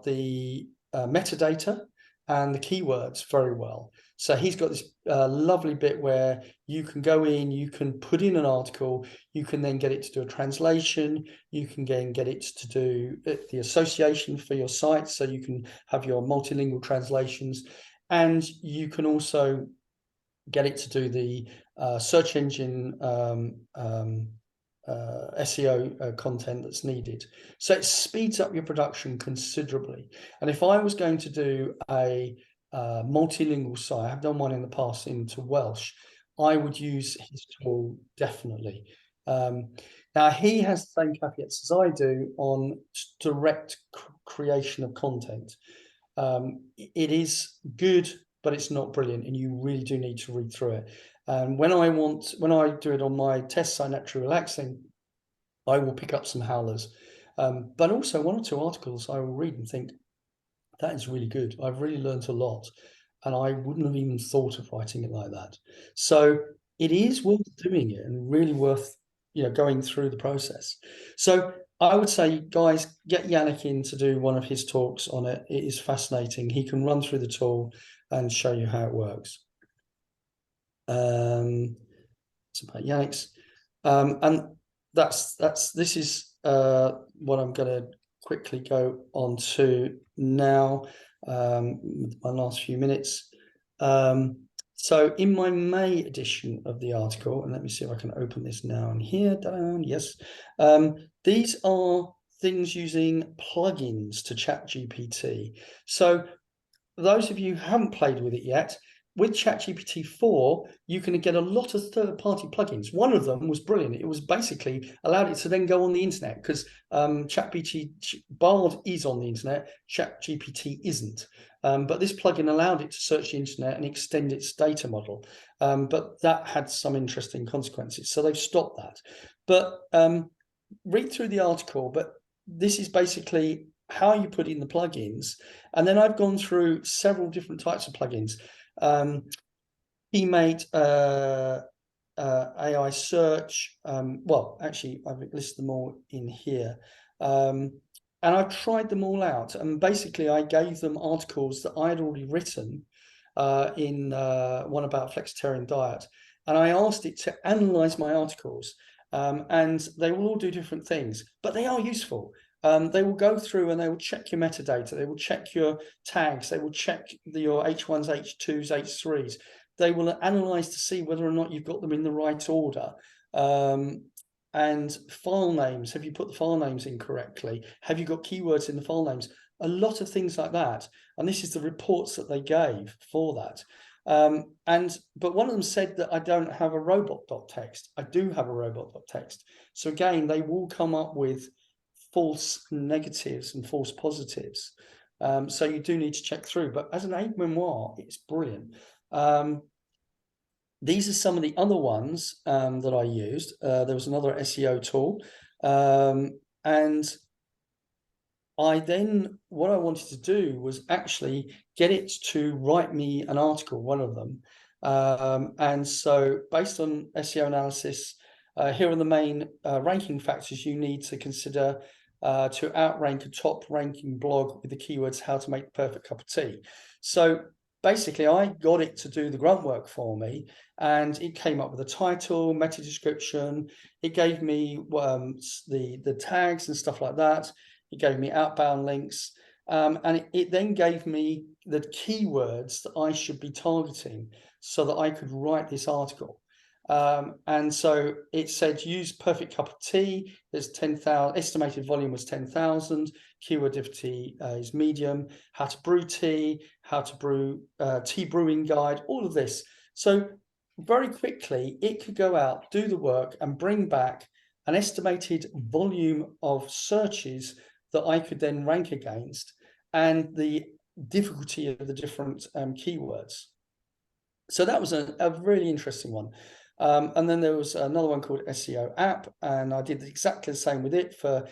the metadata and the keywords very well. So he's got this lovely bit where you can go in, you can put in an article, you can then get it to do a translation, you can then get it to do the association for your site, so you can have your multilingual translations, and you can also get it to do the search engine SEO content that's needed. So it speeds up your production considerably. And if I was going to do a multilingual site, I've done one in the past into Welsh, I would use his tool definitely. Now he has the same caveats as I do on direct creation of content. It is good, but it's not brilliant, and you really do need to read through it. When I do it on my test site, Naturally Relaxing, I will pick up some howlers, but also 1 or 2 articles I will read and think, that is really good. I've really learned a lot, and I wouldn't have even thought of writing it like that. So it is worth doing it, and really worth going through the process. So I would say, guys, get Yannick in to do one of his talks on it. It is fascinating. He can run through the tool and show you how it works. It's about Yannick's, and this is what I'm going to quickly go on to now, with my last few minutes. So in my May edition of the article, and let me see if I can open this now and here. Yes, these are things using plugins to ChatGPT. So those of you who haven't played with it yet, with ChatGPT 4, you can get a lot of third-party plugins. One of them was brilliant. It was basically allowed it to then go on the internet, because ChatGPT Bard is on the internet, ChatGPT isn't. But this plugin allowed it to search the internet and extend its data model. But that had some interesting consequences, so they've stopped that. But read through the article. But this is basically how you put in the plugins. And then I've gone through several different types of plugins. He made AI search. Well, actually, I've listed them all in here. And I tried them all out. And basically, I gave them articles that I had already written in one about flexitarian diet. And I asked it to analyze my articles. And they will all do different things, but they are useful. They will go through and they will check your metadata. They will check your tags. They will check your H1s, H2s, H3s. They will analyze to see whether or not you've got them in the right order. And file names. Have you put the file names in correctly? Have you got keywords in the file names? A lot of things like that. And this is the reports that they gave for that. But one of them said that I don't have a robot.txt. I do have a robot.txt. So again, they will come up with false negatives and false positives. So you do need to check through. But as an aid memoir, it's brilliant. These are some of the other ones that I used. There was another SEO tool. And what I wanted to do was actually get it to write me an article, one of them. And so based on SEO analysis, here are the main ranking factors you need to consider to outrank a top ranking blog with the keywords how to make the perfect cup of tea. So basically I got it to do the grunt work for me, and it came up with a title, meta description. It gave me the tags and stuff like that. It gave me outbound links, and it then gave me the keywords that I should be targeting so that I could write this article. And so it said use perfect cup of tea. There's 10,000, estimated volume was 10,000. Keyword difficulty is medium. How to brew tea, how to brew tea brewing guide, all of this. So very quickly it could go out, do the work, and bring back an estimated volume of searches that I could then rank against, and the difficulty of the different keywords. So that was a really interesting one. And then there was another one called SEO app, and I did exactly the same with it for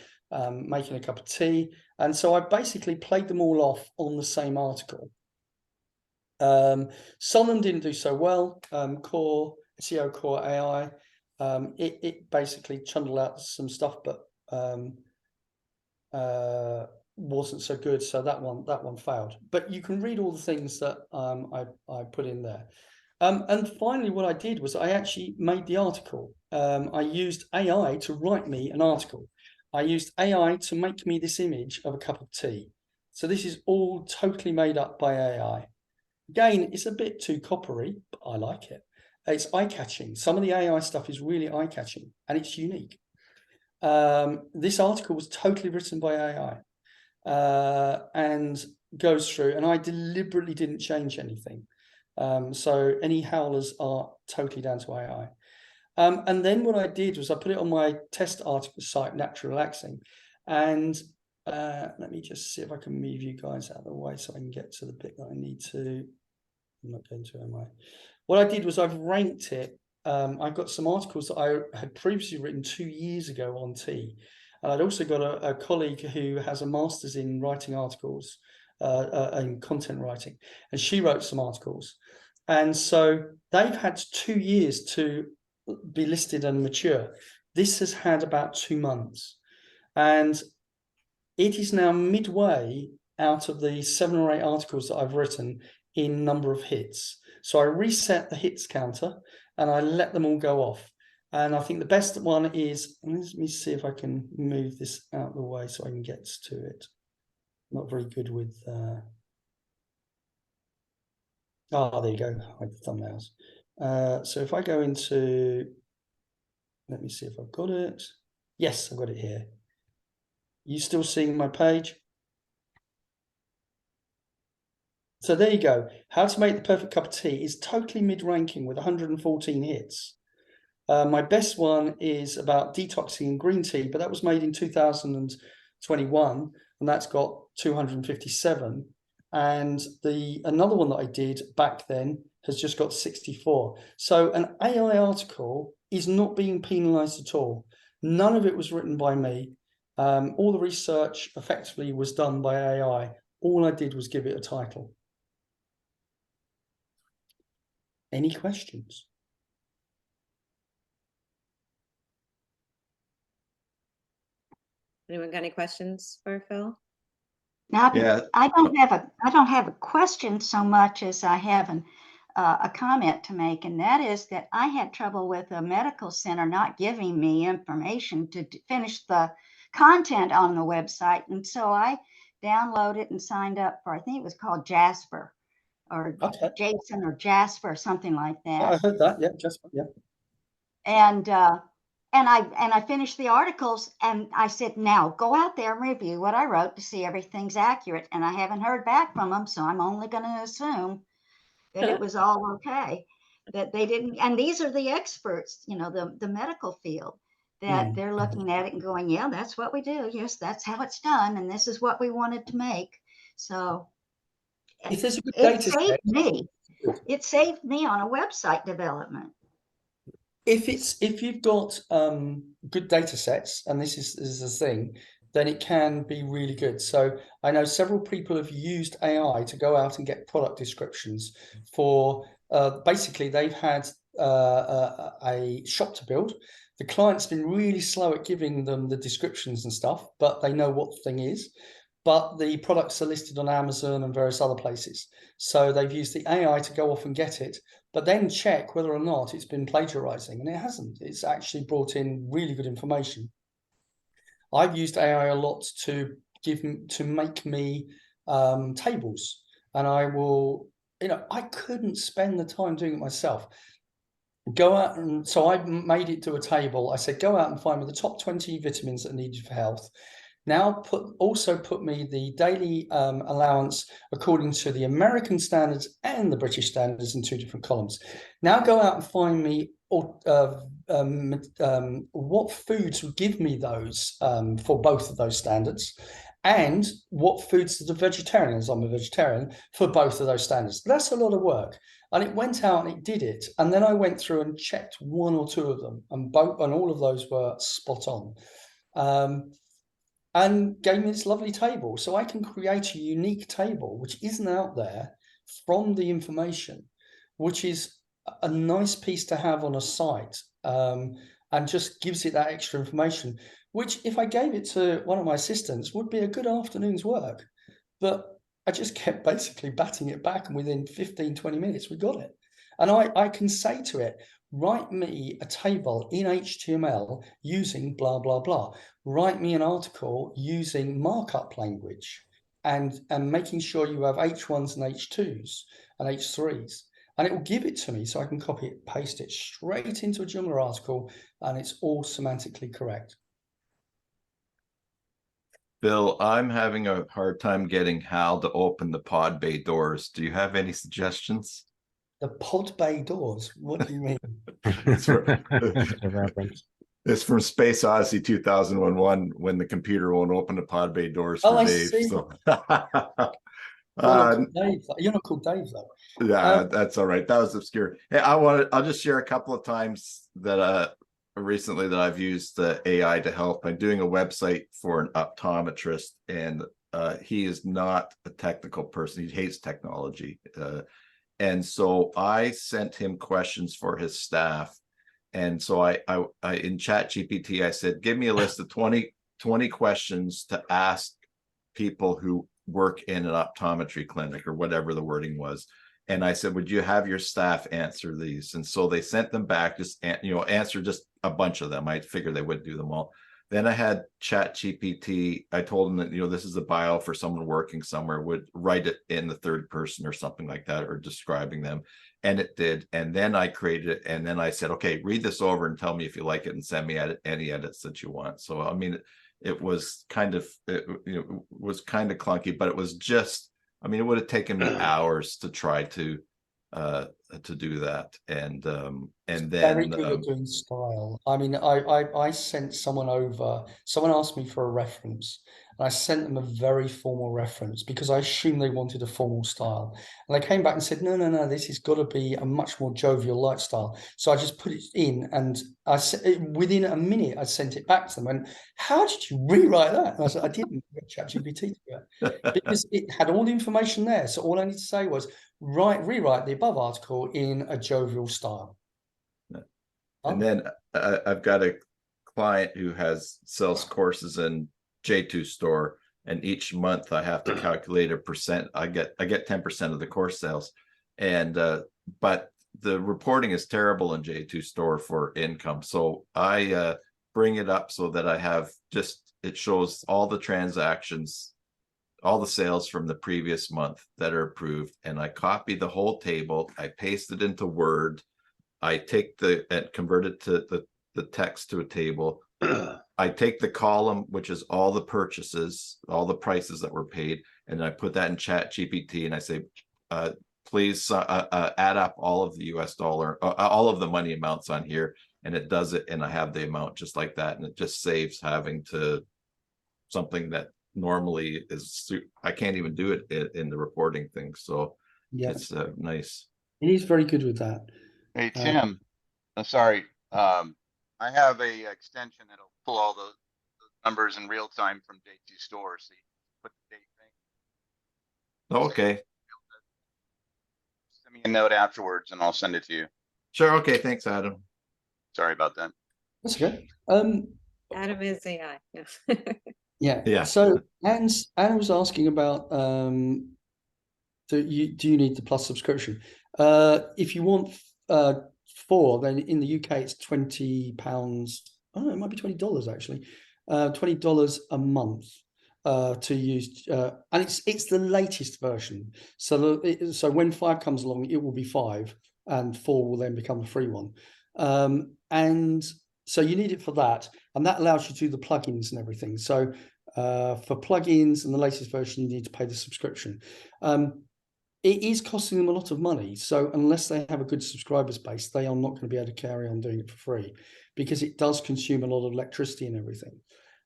making a cup of tea. And so I basically played them all off on the same article. Some of them didn't do so well. Core SEO Core AI, it basically chundled out some stuff, but wasn't so good. So that one failed. But you can read all the things that I put in there. And finally, what I did was I actually made the article. I used AI to write me an article. I used AI to make me this image of a cup of tea. So this is all totally made up by AI. Again, it's a bit too coppery, but I like it. It's eye-catching. Some of the AI stuff is really eye-catching, and it's unique. This article was totally written by AI and goes through, and I deliberately didn't change anything. So any howlers are totally down to AI. And then what I did was I put it on my test article site, Natural Relaxing. And let me just see if I can move you guys out of the way so I can get to the bit that I need to. I'm not going to, am I? What I did was I've ranked it. I've got some articles that I had previously written 2 years ago on tea. And I'd also got a colleague who has a master's in writing articles and content writing. And she wrote some articles. And so they've had 2 years to be listed and mature. This has had about 2 months. And it is now midway out of the 7 or 8 articles that I've written in number of hits. So I reset the hits counter and I let them all go off. And I think the best one is, let me see if I can move this out of the way so I can get to it. Not very good with, there you go, hide the thumbnails. So if I go into, let me see if I've got it. Yes, I've got it here. You still seeing my page? So there you go. How to Make the Perfect Cup of Tea is totally mid-ranking with 114 hits. My best one is about detoxing green tea, but that was made in 2021, and that's got 257. And another one that I did back then has just got 64. So an AI article is not being penalized at all. None of it was written by me. All the research effectively was done by AI. All I did was give it a title. Any questions? Anyone got any questions for Phil? Now, Yeah. I don't have a question so much as I have a comment to make, and that is that I had trouble with a medical center not giving me information to finish the content on the website, and so I downloaded and signed up for, I think it was called Jasper, or Jason or Jasper, or something like that. I heard that. Yeah, Jasper. Yeah. And I finished the articles, and I said, now go out there and review what I wrote to see everything's accurate. And I haven't heard back from them, so I'm only going to assume that it was all okay, that they didn't. And these are the experts, you know, the medical field, that they're looking at it and going, yeah, that's what we do. Yes, that's how it's done. And this is what we wanted to make. So if there's a good it data saved set, me. It saved me on a website development. If you've got good data sets, and this is the thing, then it can be really good. So I know several people have used AI to go out and get product descriptions for, basically they've had a shop to build. The client's been really slow at giving them the descriptions and stuff, but they know what the thing is. But the products are listed on Amazon and various other places. So they've used the AI to go off and get it, but then check whether or not it's been plagiarizing, and it hasn't. It's actually brought in really good information. I've used AI a lot to make me tables, and I will, I couldn't spend the time doing it myself. Go out, and so I made it do a table. I said, go out and find me the top 20 vitamins that are needed for health. Now also put me the daily allowance according to the American standards and the British standards in 2 different columns. Now go out and find me what foods would give me those for both of those standards, and what foods that are vegetarian, as I'm a vegetarian, for both of those standards. That's a lot of work. And it went out and it did it. And then I went through and checked 1 or 2 of them, and all of those were spot on. And gave me this lovely table. So I can create a unique table, which isn't out there, from the information, which is a nice piece to have on a site, and just gives it that extra information, which if I gave it to one of my assistants would be a good afternoon's work. But I just kept basically batting it back, and within 15, 20 minutes, we got it. And I can say to it, write me a table in HTML using blah, blah, blah. Write me an article using markup language, and making sure you have H1s and H2s and H3s. And it will give it to me so I can copy it, paste it straight into a Joomla article, and it's all semantically correct. Bill, I'm having a hard time getting Hal to open the pod bay doors. Do you have any suggestions? The pod bay doors? What do you mean? It's from Space Odyssey 2001 when the computer won't open the pod bay doors for Oh, I Dave. see. So You're not called Dave, though. yeah, that's all right. That was obscure. Hey, I'll just share a couple of times that recently that I've used the AI to help. I'm doing a website for an optometrist, and he is not a technical person. He hates technology. And so I sent him questions for his staff. And so I in Chat GPT, I said, give me a list of 20 questions to ask people who work in an optometry clinic or whatever the wording was. And I said, would you have your staff answer these? And so they sent them back, just, answer just a bunch of them. I figured they would do them all. Then I had Chat GPT. I told them that, this is a bio for someone working somewhere, would write it in the third person or something like that, or describing them. And it did. And then I created it. And then I said, okay, read this over and tell me if you like it and send me any edits that you want. So, I mean, it was kind of, was kind of clunky, but it was just, it would have taken me hours to try to do that. And then Very good at doing style. I sent someone asked me for a reference, and I sent them a very formal reference because I assumed they wanted a formal style. And they came back and said, no, this has got to be a much more jovial light style. So I just put it in, and within a minute I sent it back to them. And how did you rewrite that? And I said, I didn't get ChatGPT to do it because it had all the information there. So all I need to say was rewrite the above article in a jovial style. And then I've got a client who sells courses in J2 store, and each month I have to calculate a percent. I get 10% of the course sales, and but the reporting is terrible in J2 store for income. So I bring it up so that I have it shows all the transactions, all the sales from the previous month that are approved, and I copy the whole table. I paste it into Word. I take and convert it to the text to a table. I take the column, which is all the purchases, all the prices that were paid, and I put that in Chat GPT, and I say, please add up all of the US dollar, all of the money amounts on here, and it does it, and I have the amount just like that, and it just saves having to something that normally is, I can't even do it in the reporting thing. So yeah, it's nice. He's very good with that. Hey, Tim, I'm sorry. I have a extension that'll pull all the numbers in real time from J2 Store. So you put the date thing. Okay. Send me a note afterwards and I'll send it to you. Sure. Okay. Thanks, Adam. Sorry about that. That's okay. Adam is AI. Yeah. Yeah. So Anne was asking about do you need the Plus subscription? If you want 4, then in the UK it's £20. Oh, it might be $20 actually. $20 a month to use, and it's the latest version. So so when 5 comes along, it will be 5, and 4 will then become the free one. And so you need it for that, and that allows you to do the plugins and everything. So for plugins and the latest version, you need to pay the subscription. It is costing them a lot of money. So unless they have a good subscribers base, they are not going to be able to carry on doing it for free, because it does consume a lot of electricity and everything.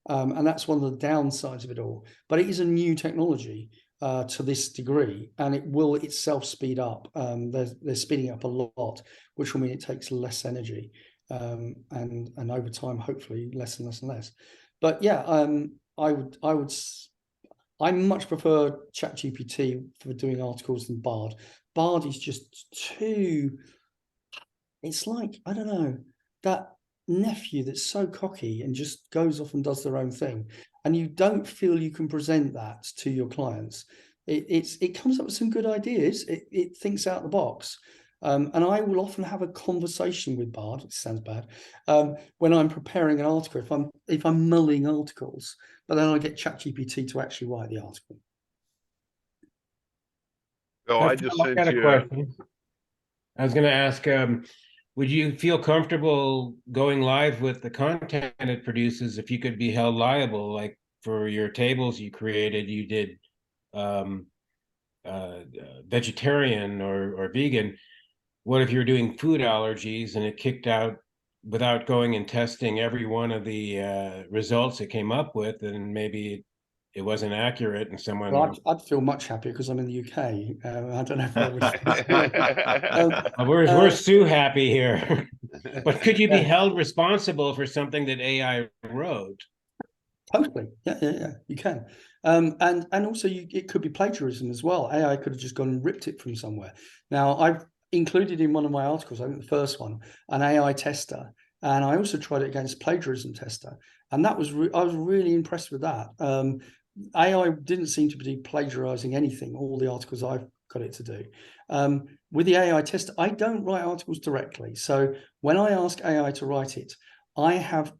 And that's one of the downsides of it all. But it is a new technology to this degree, and it will itself speed up. They're speeding up a lot, which will mean it takes less energy, and over time, hopefully, less and less and less. But yeah, I much prefer ChatGPT for doing articles than Bard. Bard is just too, it's like, I don't know, that nephew that's so cocky and just goes off and does their own thing. And you don't feel you can present that to your clients. It comes up with some good ideas. It thinks out the box. And I will often have a conversation with Bard. It sounds bad when I'm preparing an article. If I'm mulling articles, but then I get ChatGPT to actually write the article. So I just I've sent got a you. question. I was going to ask, would you feel comfortable going live with the content it produces if you could be held liable? Like, for your tables you created, you did vegetarian or vegan. What if you're doing food allergies and it kicked out without going and testing every one of the results it came up with, and maybe it wasn't accurate and someone... Well, I'd feel much happier because I'm in the UK. I don't know if I would. We're so happy here. But could you be Yeah. held responsible for something that AI wrote? Totally. Yeah, you can. And also it could be plagiarism as well. AI could have just gone and ripped it from somewhere. Now, I've included in one of my articles, I think the first one, an AI tester, and I also tried it against plagiarism tester, and that was I was really impressed with that. AI didn't seem to be plagiarizing anything, all the articles I've got it to do. With the AI tester, I don't write articles directly. So when I ask AI to write it, I have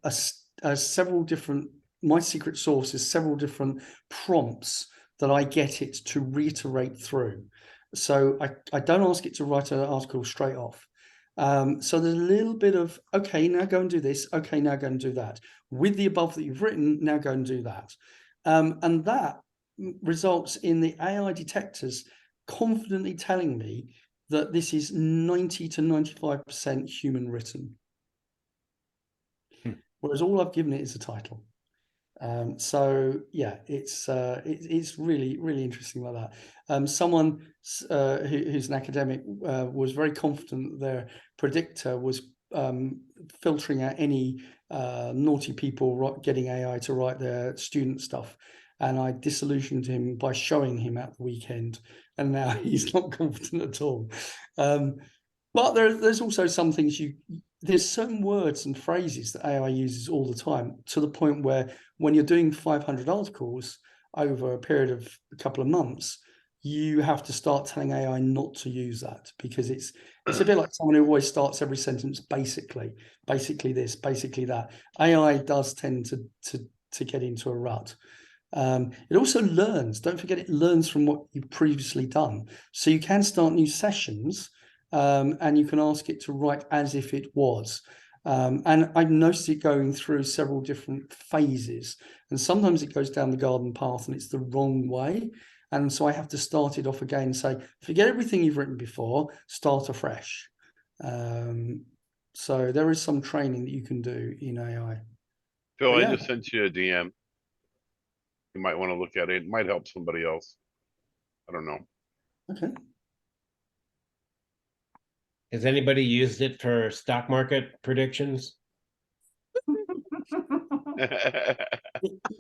several different, my secret source is several different prompts that I get it to reiterate through. So I don't ask it to write an article straight off. So there's a little bit of, okay, now go and do this. Okay, now go and do that. With the above that you've written, now go and do that. And that results in the AI detectors confidently telling me that this is 90 to 95% human written. Whereas all I've given it is a title. So yeah, it's really, really interesting like that. Someone who's an academic was very confident their predictor was filtering out any naughty people getting AI to write their student stuff. And I disillusioned him by showing him at the weekend, and now he's not confident at all. But there's also some things there's certain words and phrases that AI uses all the time, to the point where when you're doing 500 articles over a period of a couple of months, you have to start telling AI not to use that, because it's a bit like someone who always starts every sentence basically this, basically that. AI does tend to get into a rut. It also learns. Don't forget, it learns from what you've previously done. So you can start new sessions, and you can ask it to write as if it was. And I've noticed it going through several different phases. And sometimes it goes down the garden path and it's the wrong way. And so I have to start it off again and say, forget everything you've written before, start afresh. So there is some training that you can do in AI. Phil, But I just sent you a DM. You might want to look at it. It might help somebody else. I don't know. Okay. Has anybody used it for stock market predictions?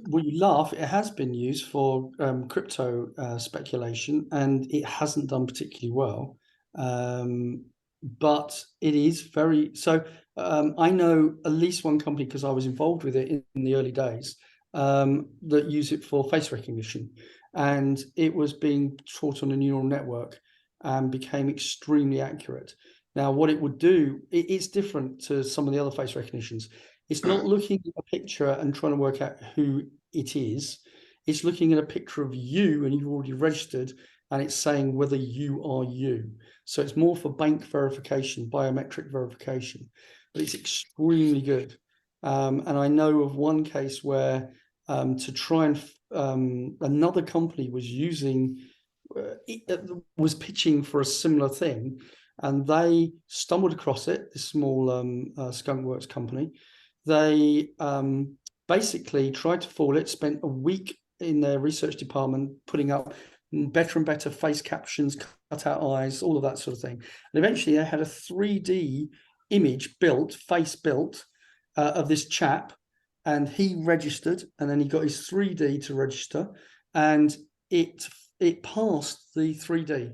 Well, you laugh. It has been used for crypto speculation, and it hasn't done particularly well. But it is very so. I know at least one company, because I was involved with it in the early days, that use it for face recognition, and it was being taught on a neural network and became extremely accurate. Now, what it would do, it's different to some of the other face recognitions. It's not looking at a picture and trying to work out who it is. It's looking at a picture of you, and you've already registered, and it's saying whether you are you. So it's more for bank verification, biometric verification, but it's extremely good. And I know of one case where to try and another company was using, was pitching for a similar thing, and they stumbled across it, this small skunkworks company. They basically tried to fool it, spent a week in their research department putting up better and better face captions, cut out eyes, all of that sort of thing. And eventually they had a 3D image built, face built, of this chap, and he registered, and then he got his 3D to register, and it passed the 3D.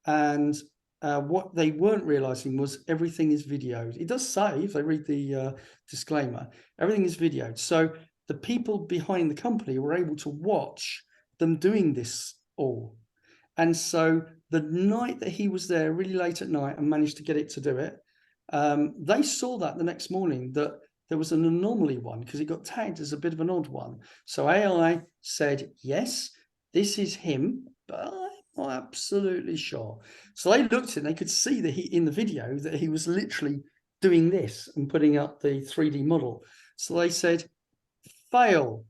And what they weren't realizing was everything is videoed. It does say, if they read the disclaimer, everything is videoed. So the people behind the company were able to watch them doing this all. And so the night that he was there, really late at night, and managed to get it to do it, they saw that the next morning, that there was an anomaly one, because it got tagged as a bit of an odd one. So AI said, yes, this is him, but I'm not absolutely sure. So they looked and they could see that in the video that he was literally doing this and putting up the 3D model. So they said, fail.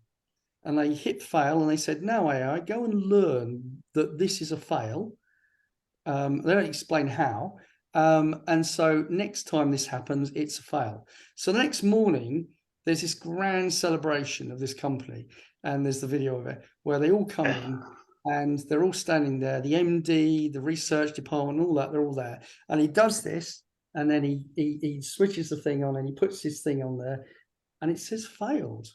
and they hit fail, and they said, "Now AI, go and learn that this is a fail." They don't explain how. And so next time this happens, it's a fail. So the next morning, there's this grand celebration of this company, and there's the video of it where they all come in and they're all standing there. The MD, the research department, all that, they're all there. And he does this, and then he switches the thing on and he puts his thing on there, and it says failed.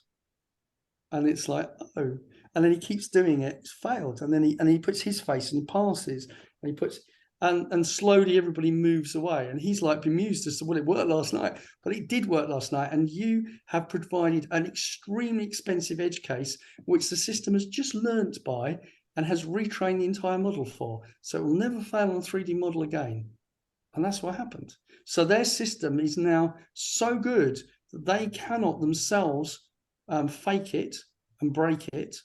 And it's like, oh, and then he keeps doing it, it's failed. And then he puts his face and he passes, and he puts, and slowly everybody moves away. And he's like bemused as to, well, it worked last night, but it did work last night. And you have provided an extremely expensive edge case, which the system has just learnt by and has retrained the entire model for. So it will never fail on a 3D model again. And that's what happened. So their system is now so good that they cannot themselves fake it and break it,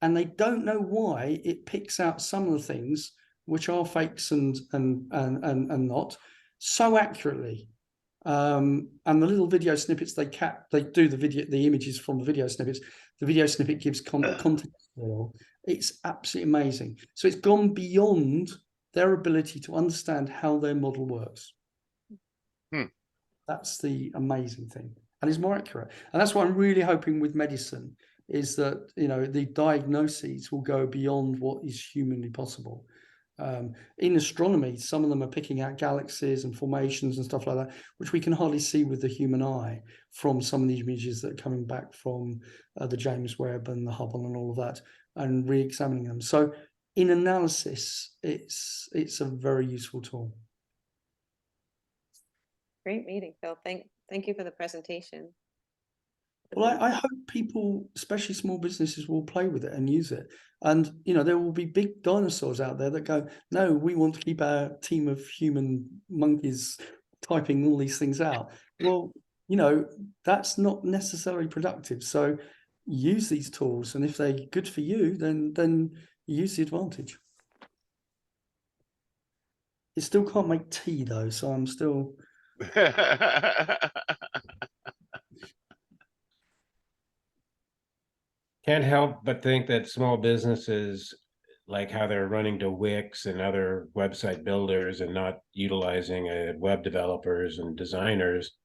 and they don't know why it picks out some of the things which are fakes and not so accurately. And the little video snippets they do the images from the video snippets. The video snippet gives context. It's absolutely amazing. So it's gone beyond their ability to understand how their model works. That's the amazing thing, and it's more accurate. And that's what I'm really hoping with medicine, is that, you know, the diagnoses will go beyond what is humanly possible. In astronomy, some of them are picking out galaxies and formations and stuff like that, which we can hardly see with the human eye from some of the images that are coming back from the James Webb and the Hubble and all of that, and re-examining them. So in analysis, it's a very useful tool. Great meeting, Phil. Thank you for the presentation. Well, I hope people, especially small businesses, will play with it and use it. And, you know, there will be big dinosaurs out there that go, no, we want to keep our team of human monkeys typing all these things out. Well, you know, that's not necessarily productive. So use these tools, and if they're good for you, then use the advantage. It still can't make tea though, so I'm still Can't help but think that small businesses, like how they're running to Wix and other website builders and not utilizing web developers and designers,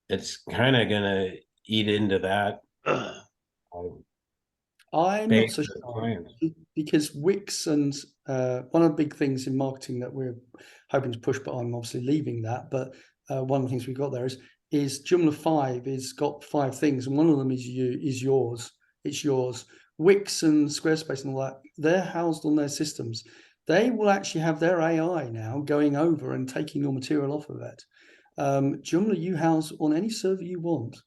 it's kind of gonna eat into that. I'm not so sure, because Wix and one of the big things in marketing that we're hoping to push, but I'm obviously leaving that. But one of the things we've got there is Joomla 5 is got 5 things, and one of them is yours. It's yours. Wix and Squarespace and all that, they're housed on their systems. They will actually have their AI now going over and taking your material off of it. Joomla you house on any server you want.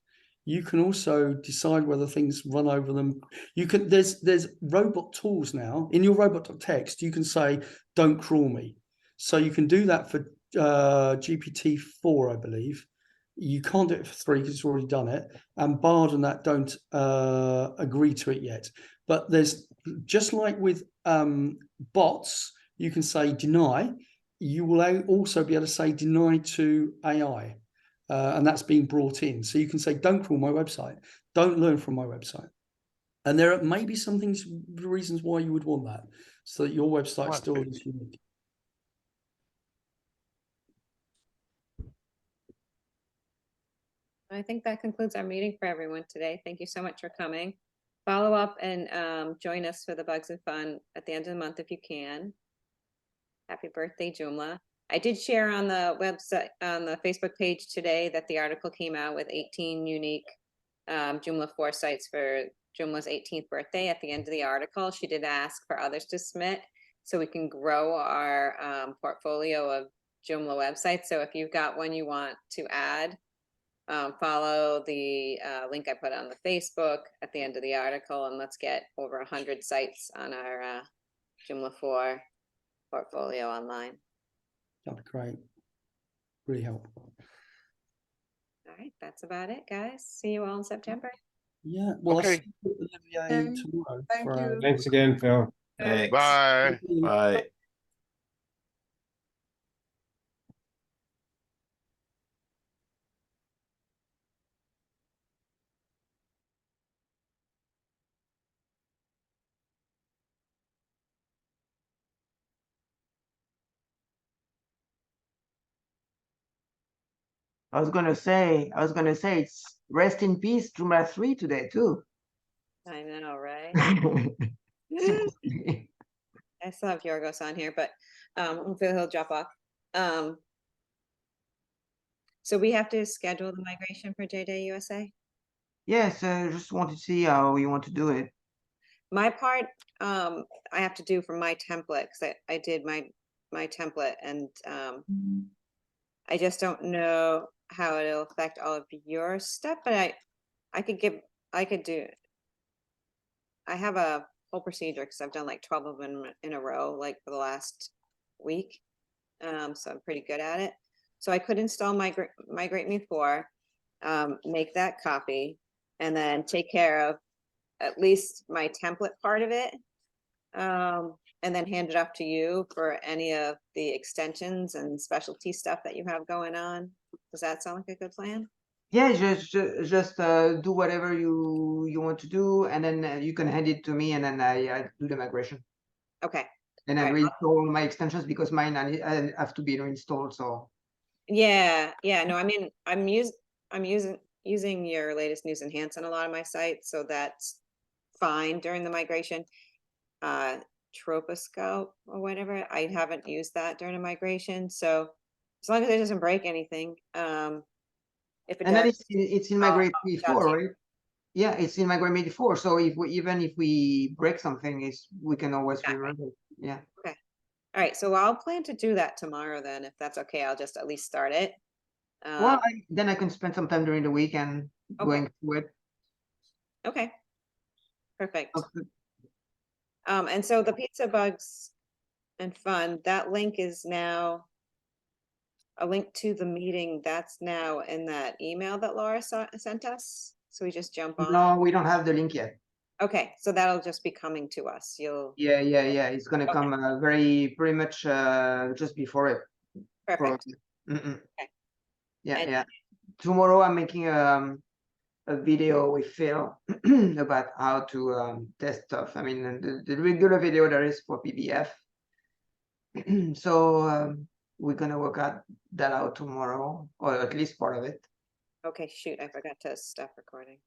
You can also decide whether things run over them. You can there's robot tools now in your robot.txt. You can say, don't crawl me. So you can do that for GPT-4, I believe. You can't do it for 3 because it's already done it. And Bard and that don't agree to it yet. But there's, just like with bots, you can say deny. You will also be able to say deny to AI. And that's being brought in. So you can say, don't crawl my website. Don't learn from my website. And there are maybe some things, reasons why you would want that, so that your website still is unique. I think that concludes our meeting for everyone today. Thank you so much for coming. Follow up and join us for the Bugs and Fun at the end of the month if you can. Happy birthday, Joomla. I did share on the website, on the Facebook page today, that the article came out with 18 unique Joomla 4 sites for Joomla's 18th birthday. At the end of the article, she did ask for others to submit so we can grow our portfolio of Joomla websites. So if you've got one you want to add, follow the link I put on the Facebook at the end of the article, and let's get over 100 sites on our Joomla 4 portfolio online. That'd be great. Really help. All right, that's about it, guys. See you all in September. Yeah. Well, Okay. I'll see Olivier tomorrow. Thank you. Thanks again, Phil. Thanks. Bye. Bye. I was gonna say, it's rest in peace, Joomla 3 today too. I know, right? Seriously. I still have Yorgos on here, but hopefully he'll drop off. So we have to schedule the migration for JDay USA. Yes, I just want to see how you want to do it. My part, I have to do for my template because I did my template, and I just don't know how it'll affect all of your stuff. But I could do. I have a whole procedure because I've done like 12 of them in a row, like for the last week. So I'm pretty good at it. So I could install Migrate Me 4, make that copy, and then take care of at least my template part of it. And then hand it off to you for any of the extensions and specialty stuff that you have going on. Does that sound like a good plan? Yeah, just do whatever you want to do, and then you can hand it to me, and then I do the migration. Okay. And then All right. reinstall my extensions because mine I have to be reinstalled. So Yeah. No, I mean, I'm using your latest news enhance on a lot of my sites, so that's fine during the migration. Troposcope or whatever, I haven't used that during a migration, so as long as it doesn't break anything, if it and then does, it's in Migrate Me 4, right? Yeah, it's in Migrate Me 4. So even if we break something, we can always remove it. Yeah. Okay. All right. So I'll plan to do that tomorrow then, if that's okay. I'll just at least start it. Well, then I can spend some time during the weekend going through it. Okay. Perfect. And so the pizza bugs and fun, that link is now a link to the meeting that's now in that email that Laura sent us. So we just jump on. No, we don't have the link yet. Okay, so that'll just be coming to us. You'll. Yeah. It's gonna come pretty much just before it. Perfect. Okay. Yeah, And yeah. Tomorrow I'm making a video with Phil about how to test stuff. I mean, the regular video there is for PBF. So we're gonna work that out tomorrow, or at least part of it. Okay, shoot, I forgot to stop recording.